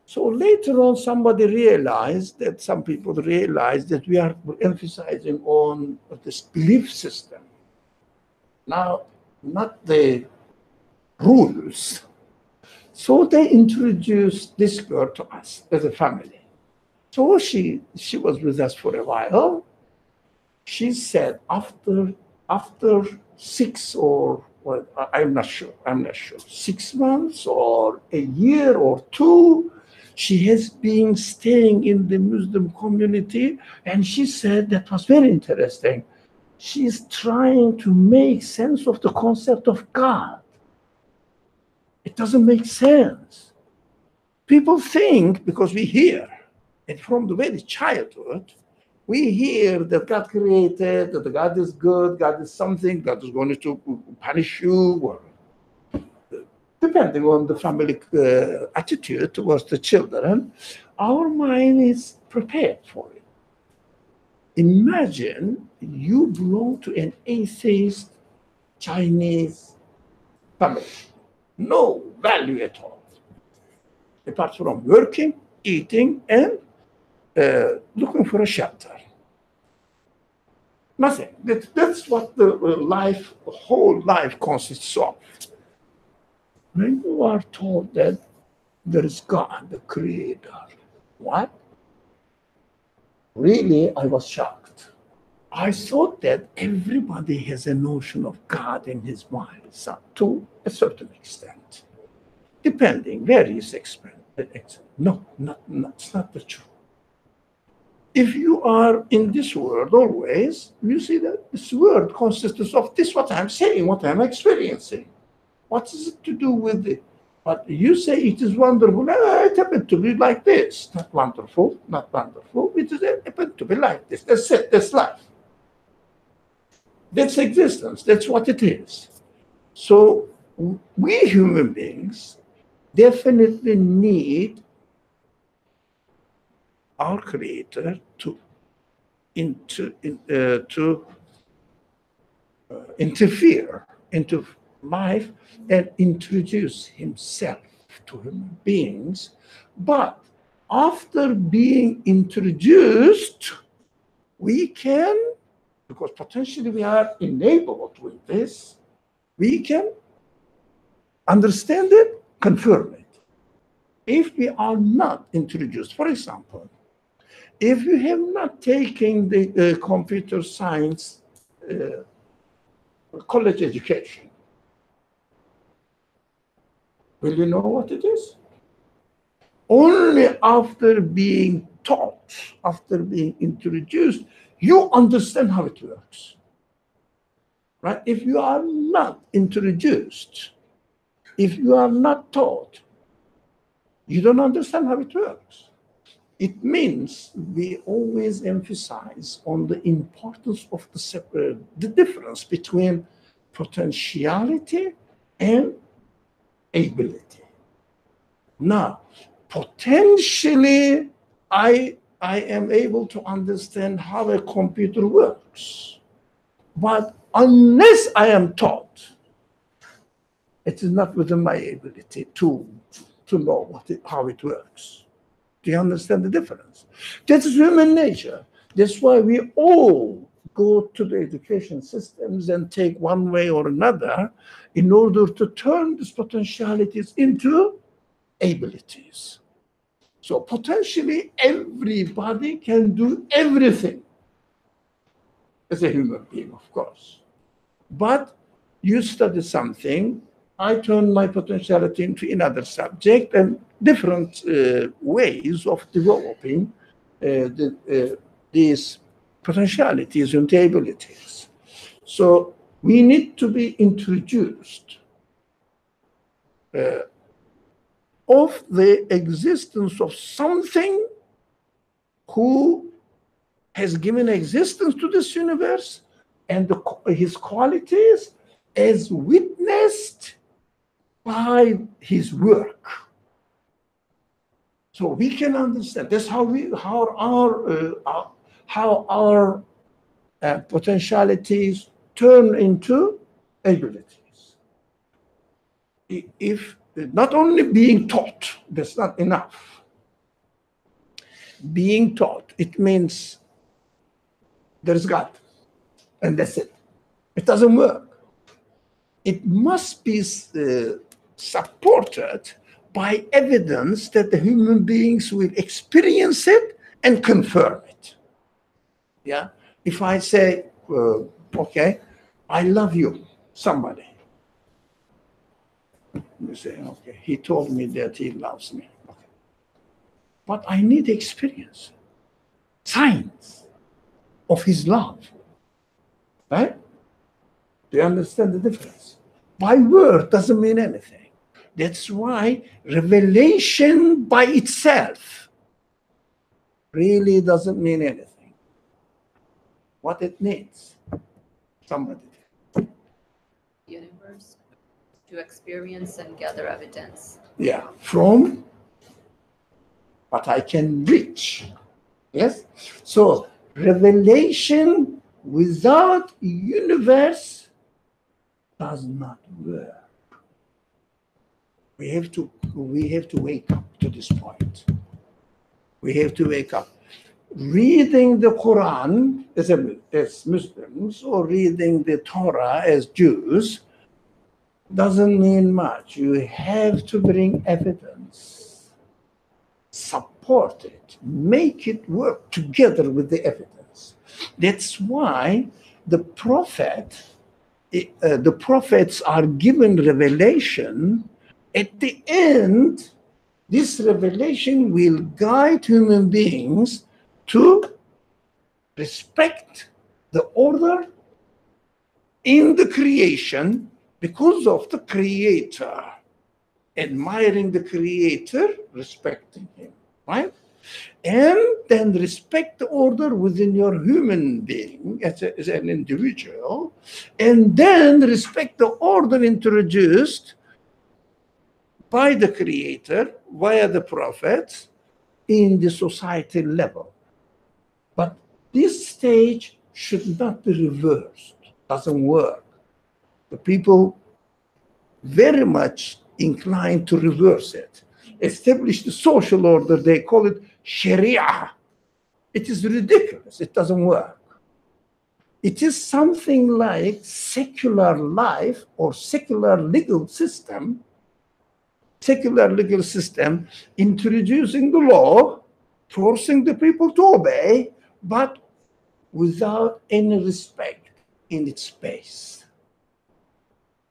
So later on, some people realized that we are emphasizing on this belief system. Now, not the rules. So they introduced this girl to us as a family. So she was with us for a while. She said after 6 or, well, I'm not sure, 6 months or a year or 2, she has been staying in the Muslim community, and she said that was very interesting. She's trying to make sense of the concept of God. It doesn't make sense. People think, because we hear, and from the very childhood, we hear that God created, that God is good, God is something, God is going to punish you, or depending on the family attitude towards the children, our mind is prepared for it. Imagine you belong to an atheist Chinese family. No value at all, apart from working, eating, and looking for a shelter. Nothing. That's what the whole life consists of. When you are told that there is God, the Creator, what? Really, I was shocked. I thought that everybody has a notion of God in his mind, so to a certain extent, depending, various extent. No, it's not the truth. If you are in this world always, you see that this world consists of this, what I'm saying, what I'm experiencing. What is it to do with it? But you say it is wonderful. It happened to be like this. Not wonderful, not wonderful. It is happened to be like this. That's it, that's life. That's existence. That's what it is. So we human beings definitely need our Creator to interfere into life and introduce Himself to human beings. But after being introduced, we can, because potentially we are enabled with this, we can understand it, confirm it. If we are not introduced, for example, if you have not taken the computer science college education, will you know what it is? Only after being taught, after being introduced, you understand how it works. Right? If you are not introduced, if you are not taught, you don't understand how it works. It means we always emphasize on the importance of the difference between potentiality and ability. Now, potentially, I am able to understand how a computer works. But unless I am taught, it is not within my ability to know how it works. Do you understand the difference? That's human nature. That's why we all go to the education systems and take one way or another in order to turn these potentialities into abilities. So potentially everybody can do everything as a human being, of course. But you study something, I turn my potentiality into another subject, and different ways of developing these potentialities and abilities. So we need to be introduced of the existence of something who has given existence to this universe and his qualities as witnessed by his work. So we can understand. That's how our potentialities turn into abilities. If not only being taught, that's not enough. Being taught, it means there's God, and that's it. It doesn't work. It must be supported by evidence that the human beings will experience it and confirm it. Yeah. If I say, okay, I love you, somebody. You say, okay, he told me that he loves me. Okay. But I need experience, signs of his love. Right? Do you understand the difference? By word doesn't mean anything. That's why revelation by itself really doesn't mean anything. What it needs, somebody. Universe to experience and gather evidence. Yeah, from what I can reach. Yes? So revelation without universe does not work. We have to wake up to this point. We have to wake up. Reading the Quran as Muslims or reading the Torah as Jews doesn't mean much. You have to bring evidence, support it, make it work together with the evidence. That's why the prophets are given revelation. At the end, this revelation will guide human beings to respect the order in the creation because of the Creator, admiring the Creator, respecting Him, right? and then respect the order within your human being as an individual, and then respect the order introduced by the Creator via the prophets in the society level. But this stage should not be reversed. Doesn't work. The people very much inclined to reverse it. Establish the social order, they call it Sharia. It is ridiculous. It doesn't work. It is something like secular life or secular legal system introducing the law, forcing the people to obey, but without any respect in its space.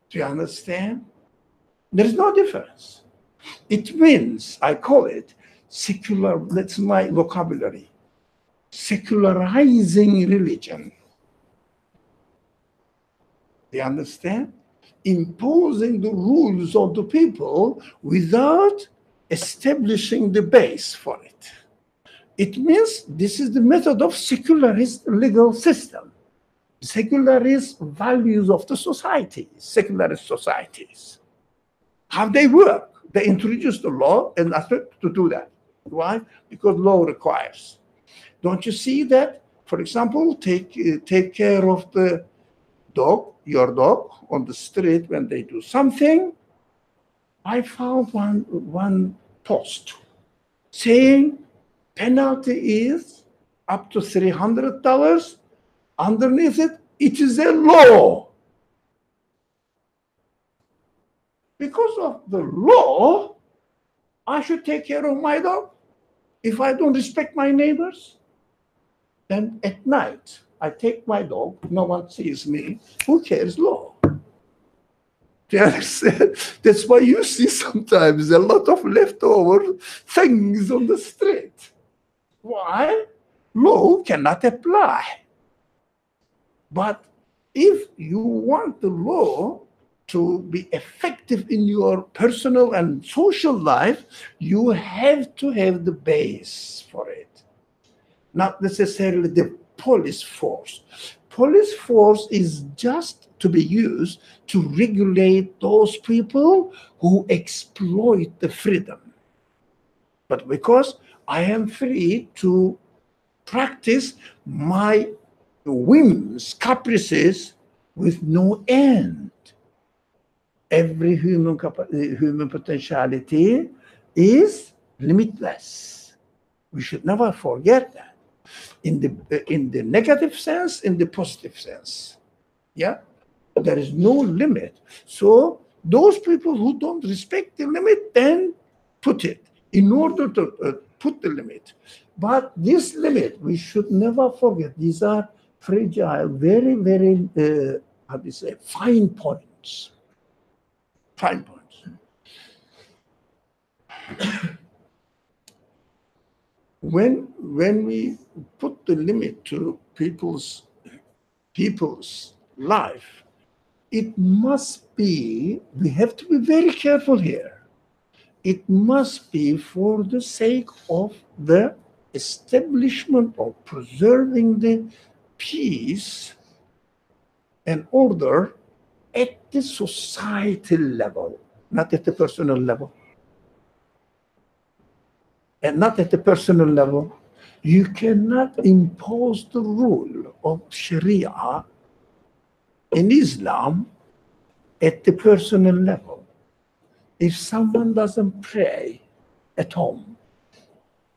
Do you understand? There is no difference. It means, I call it secular, that's my vocabulary, secularizing religion. Do you understand? Imposing the rules of the people without establishing the base for it. It means this is the method of secularist legal system, secularist values of the society, secularist societies. How they work. They introduce the law and ask to do that. Why? Because law requires. Don't you see that? For example, take care of the dog, your dog, on the street when they do something. I found one post saying penalty is up to $300. Underneath it, it is a law. Because of the law, I should take care of my dog. If I don't respect my neighbors, then at night, I take my dog, no one sees me. Who cares law? Do you understand? That's why you see sometimes a lot of leftover things on the street. Why? Law cannot apply. But if you want the law to be effective in your personal and social life, you have to have the base for it. Not necessarily the police force. Police force is just to be used to regulate those people who exploit the freedom. But because I am free to practice my whims, caprices with no end. Every human potentiality is limitless. We should never forget that. In the negative sense, in the positive sense. Yeah? There is no limit. So those people who don't respect the limit, then put it in order to put the limit. But this limit, we should never forget. These are fragile, very, very, how do you say, fine points. Fine points. When we put the limit to people's life, it must be, we have to be very careful here. It must be for the sake of the establishment of preserving the peace and order at the societal level, not at the personal level. And not at the personal level. You cannot impose the rule of Sharia in Islam at the personal level. If someone doesn't pray at home,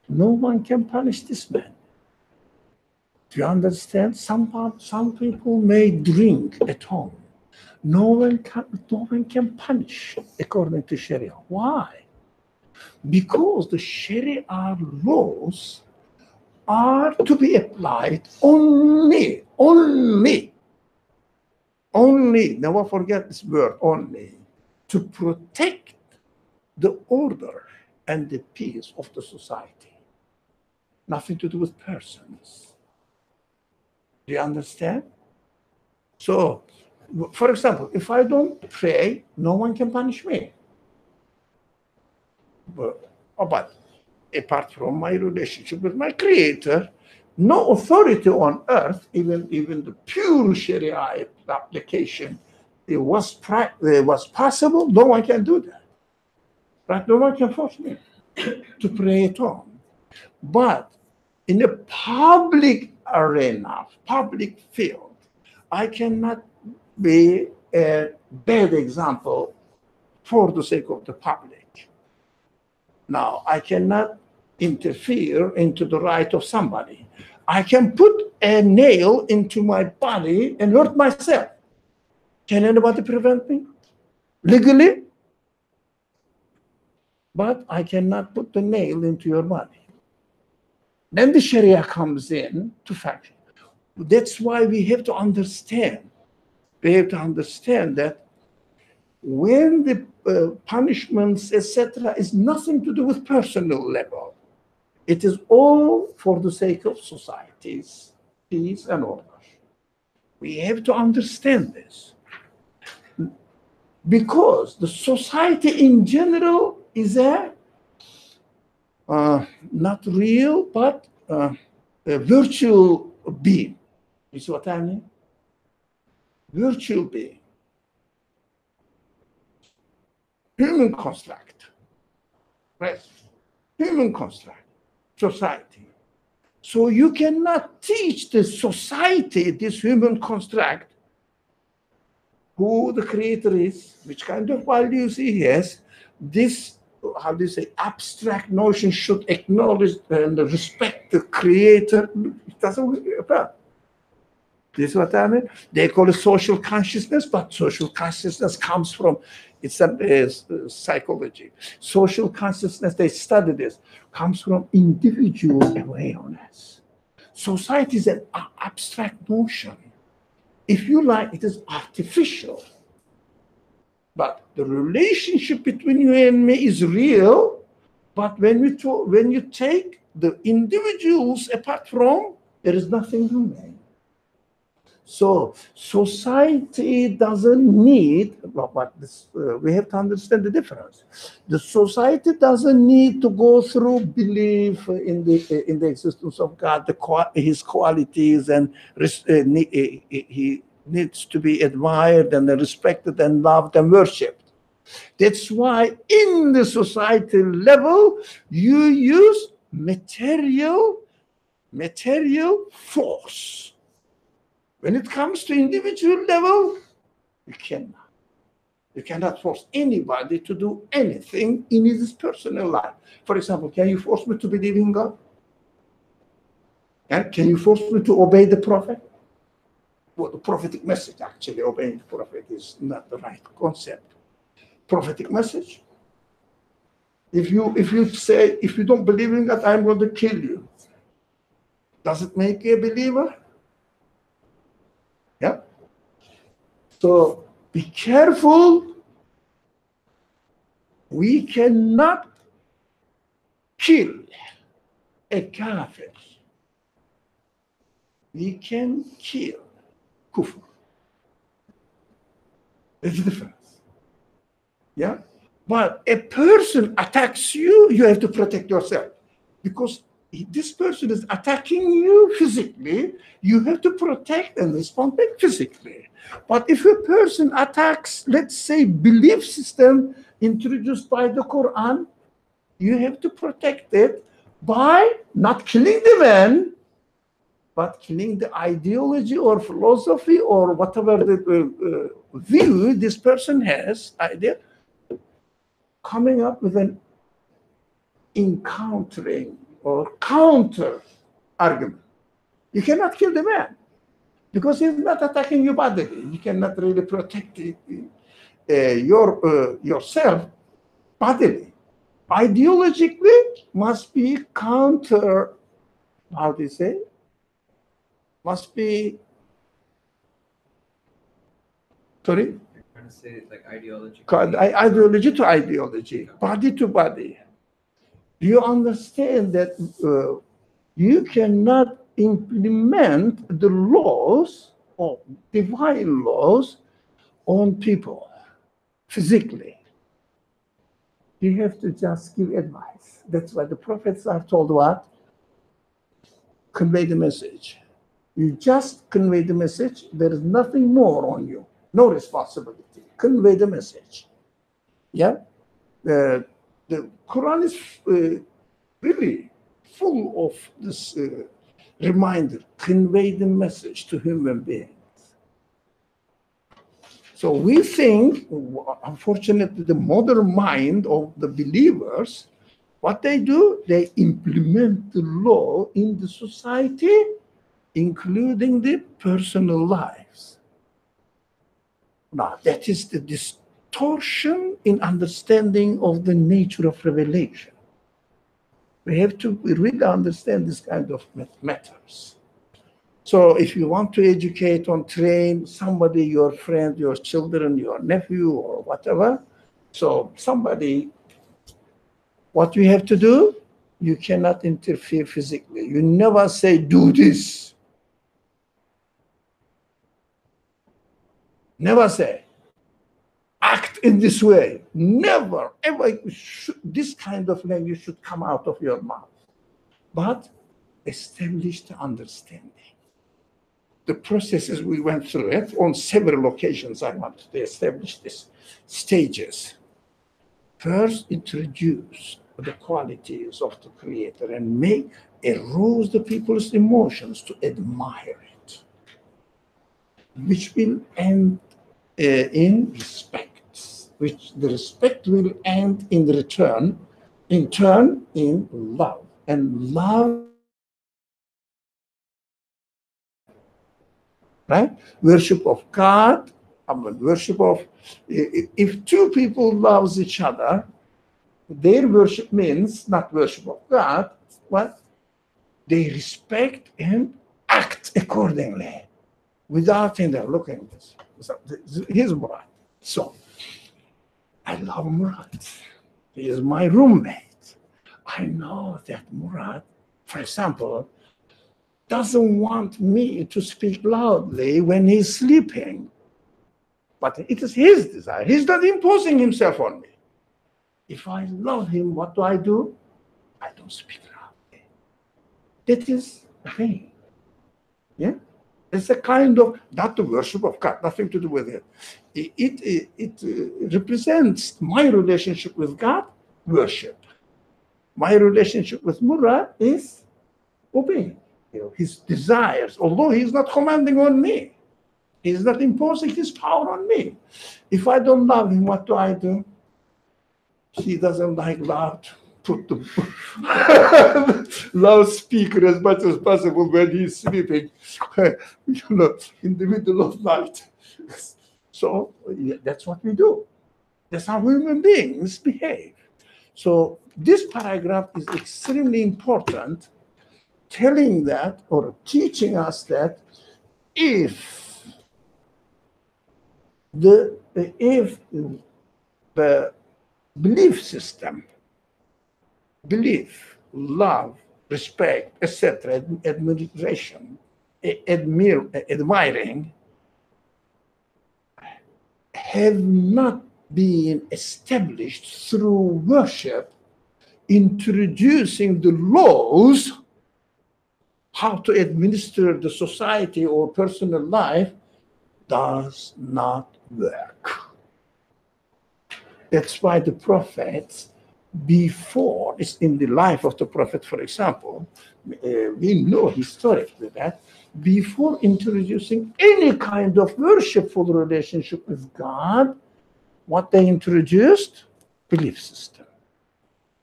no one can punish this man. Do you understand? Some people may drink at home. No one can punish according to Sharia. Why? Because the Sharia laws are to be applied only, never forget this word, only, to protect the order and the peace of the society. Nothing to do with persons. Do you understand? So, for example, if I don't pray, no one can punish me. But apart from my relationship with my Creator, no authority on earth, even the pure Sharia application, it was possible. No one can do that. Right? No one can force me to pray at home. But in a public arena, public field, I cannot be a bad example for the sake of the public. Now, I cannot interfere into the right of somebody. I can put a nail into my body and hurt myself. Can anybody prevent me? Legally? But I cannot put the nail into your body. Then the Sharia comes in to function. That's why we have to understand. We have to understand that when the punishments, etc., is nothing to do with personal level. It is all for the sake of society's peace and order. We have to understand this. Because the society in general is a not real, but a virtual being. You see what I mean? Virtual being. Human construct. Right? Human construct. Society. So you cannot teach the society, this human construct, who the Creator is, which kind of values he has, this, how do you say, abstract notion should acknowledge and respect the Creator. It doesn't appear. This is what I mean? They call it social consciousness, but social consciousness comes from, it's a psychology. Social consciousness, they study this, comes from individual awareness. Society is an abstract notion. If you like, it is artificial. But the relationship between you and me is real. But when you take the individuals apart from, there is nothing human. So society doesn't need, but this, we have to understand the difference. The society doesn't need to go through belief in the existence of God, his qualities, and he needs to be admired and respected and loved and worshipped. That's why in the society level, you use material force. When it comes to individual level, you cannot. You cannot force anybody to do anything in his personal life. For example, can you force me to believe in God? And can you force me to obey the prophet? Well, the prophetic message, actually, obeying the prophet is not the right concept. Prophetic message. If you say, if you don't believe in God, I'm going to kill you. Does it make you a believer? Yeah. So be careful. We cannot kill a kafir. We can kill kufr. There's a difference. Yeah. But a person attacks you, you have to protect yourself. Because if this person is attacking you physically, you have to protect and respond back physically. But if a person attacks, let's say, belief system introduced by the Quran, you have to protect it by not killing the man, but killing the ideology or philosophy or whatever the view this person has, idea, coming up with an encountering or counter argument. You cannot kill the man because he's not attacking you bodily. You cannot really protect yourself bodily. Ideologically, must be counter. How do you say? Must be. Sorry. You're trying to say like ideology. Ideology to ideology, body to body. Do you understand that you cannot implement the laws or divine laws on people physically? You have to just give advice. That's why the prophets are told what? Convey the message. You just convey the message. There is nothing more on you. No responsibility. Convey the message. Yeah? The Quran is really full of this reminder. Convey the message to human beings. So we think, unfortunately, the modern mind of the believers, what they do, they implement the law in the society, including the personal lives. Now, that is the distortion in understanding of the nature of revelation. We have to really understand this kind of matters. So if you want to educate or train somebody, your friend, your children, your nephew, or whatever, so somebody, what you have to do, you cannot interfere physically. You never say, do this. Never say, act in this way. Never, ever, this kind of language should come out of your mouth. But establish the understanding. The processes we went through it on several occasions, I wanted to establish these stages. First, introduce the qualities of the Creator and arouse the people's emotions to admire it, which will end in respect, which the respect will end in return, in turn, in love. And love, right? Worship of God, worship of, if two people love each other, their worship means not worship of God, but they respect and act accordingly without looking at this. So, here's Murad. So, I love Murad. He is my roommate. I know that Murad, for example, doesn't want me to speak loudly when he's sleeping. But it is his desire. He's not imposing himself on me. If I love him, what do? I don't speak loudly. That is a thing. Yeah? It's a kind of, not the worship of God, nothing to do with it. It represents my relationship with God, worship. My relationship with Murad is obeying. His desires, although he's not commanding on me. He's not imposing his power on me. If I don't love him, what do? He doesn't like loud. Put the loudspeaker as much as possible when he's sleeping, in the middle of night. So that's what we do. That's how human beings behave. So this paragraph is extremely important, telling that or teaching us that if the belief system, belief, love, respect, etc., admiration, admiring, have not been established through worship, introducing the laws how to administer the society or personal life does not work. That's why the prophets, before, it's in the life of the prophet, for example, we know historically that before introducing any kind of worshipful relationship with God, what they introduced? Belief system.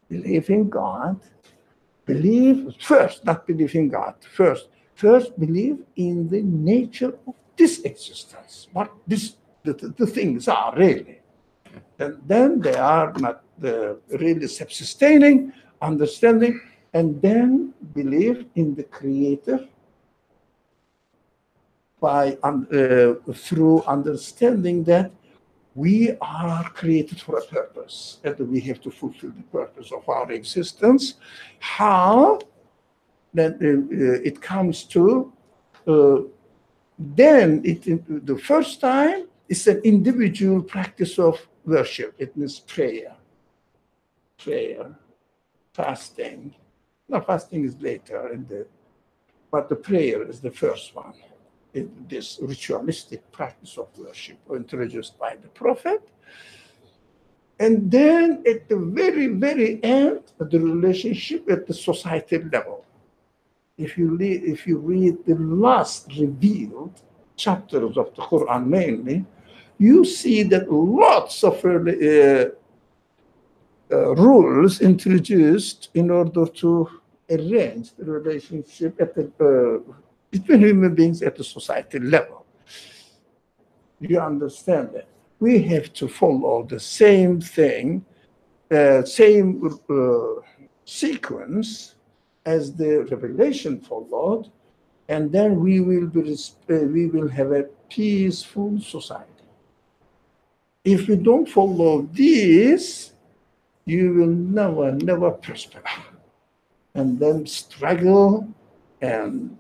Believe in God. Believe first, not believe in God. First believe in the nature of this existence. What the things are really. And then they are not really self-sustaining, understanding, and then believe in the Creator by through understanding that we are created for a purpose, and we have to fulfill the purpose of our existence. How? Then it comes to then the first time it's an individual practice of worship. It means prayer. prayer, fasting. No, fasting is later, but the prayer is the first one. This ritualistic practice of worship introduced by the prophet. And then at the very, very end, the relationship at the societal level. If you read the last revealed chapters of the Quran mainly, you see that lots of rules introduced in order to arrange the relationship between human beings at the societal level. You understand that? We have to follow the same thing, same sequence as the revelation followed, and then we will have a peaceful society. If you don't follow this, you will never prosper. And then struggle and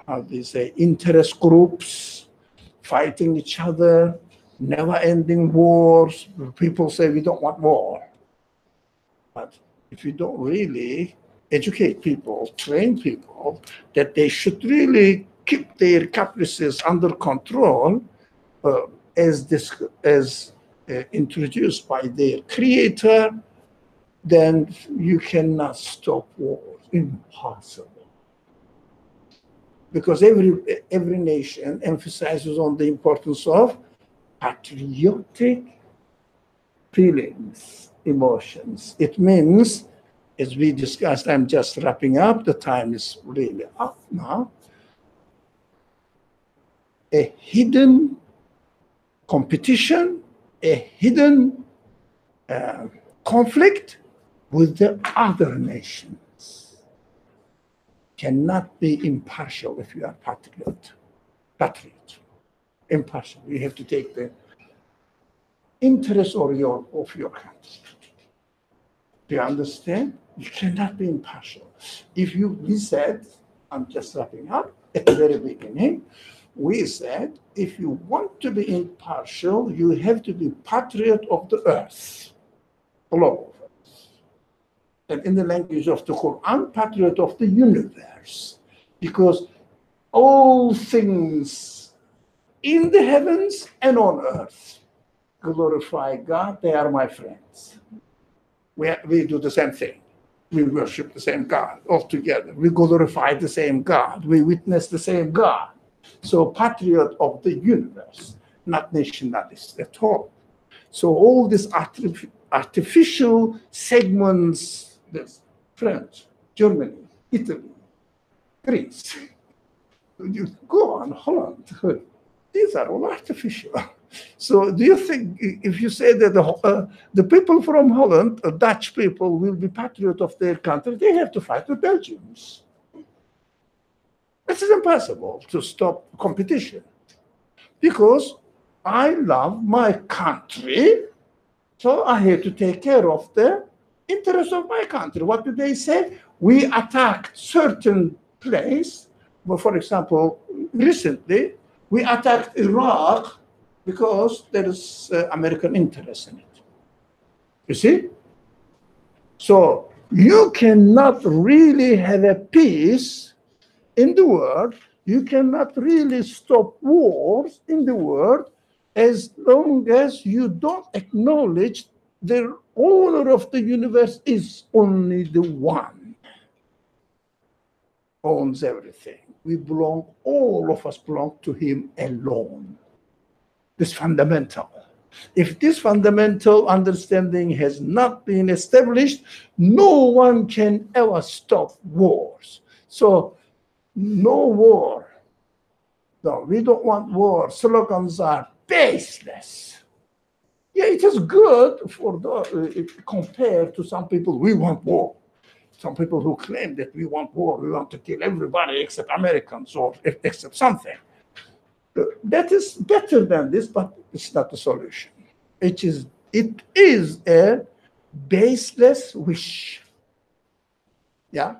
how they say, interest groups fighting each other, never-ending wars. People say we don't want war. But if you don't really educate people, train people that they should really keep their caprices under control, as introduced by their creator, then you cannot stop wars. Impossible. Because every nation emphasizes on the importance of patriotic feelings, emotions. It means, as we discussed, I'm just wrapping up, the time is really up now, a hidden competition, a hidden conflict with the other nations. Cannot be impartial if you are patriot. Impartial. You have to take the interest of your country. Do you understand? You cannot be impartial. We said, I'm just wrapping up, at the very beginning, we said, if you want to be impartial, you have to be patriot of the earth, all over. And in the language of the Quran, patriot of the universe. Because all things in the heavens and on earth glorify God. They are my friends. We do the same thing. We worship the same God all together. We glorify the same God. We witness the same God. So patriot of the universe, not nationalist at all. So all these artificial segments, this French, Germany, Italy, Greece, you go on, Holland, these are all artificial. So do you think if you say that the people from Holland, Dutch people, will be patriot of their country, they have to fight the Belgians. It is impossible to stop competition because I love my country, so I have to take care of the interests of my country. What do they say? We attacked certain place. Well, for example, recently, we attacked Iraq because there is American interest in it. You see? So you cannot really have a peace in the world. You cannot really stop wars in the world as long as you don't acknowledge the owner of the universe is only the one. Owns everything. All of us belong to him alone. This fundamental. If this fundamental understanding has not been established, no one can ever stop wars. So, no war. No, we don't want war. Slogans are baseless. Yeah, it is good for compared to some people, we want war. Some people who claim that we want war, we want to kill everybody except Americans or except something. That is better than this, but it's not the solution. It is a baseless wish. Yeah?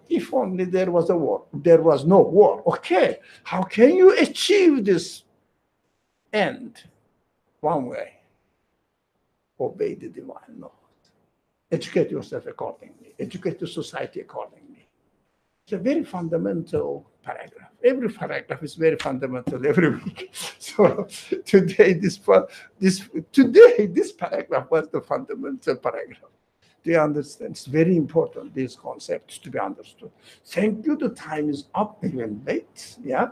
If only there was a war, there was no war. Okay, how can you achieve this end? One way, obey the divine law. educate yourself accordingly, educate the society accordingly. It's a very fundamental paragraph. Every paragraph is very fundamental every week. So today, this paragraph was the fundamental paragraph. Do you understand? It's very important, these concepts to be understood. Thank you. The time is up even late. Yeah.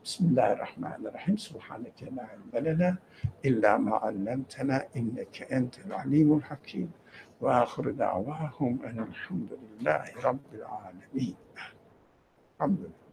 Bismillah ar-Rahman ar-Rahim. Subhanaka la ilma lana illa ma 'allamtana innaka antal alimul hakim. Wa akhiru da'wahum an alhamdulillahi rabbil alamin. Alhamdulillah.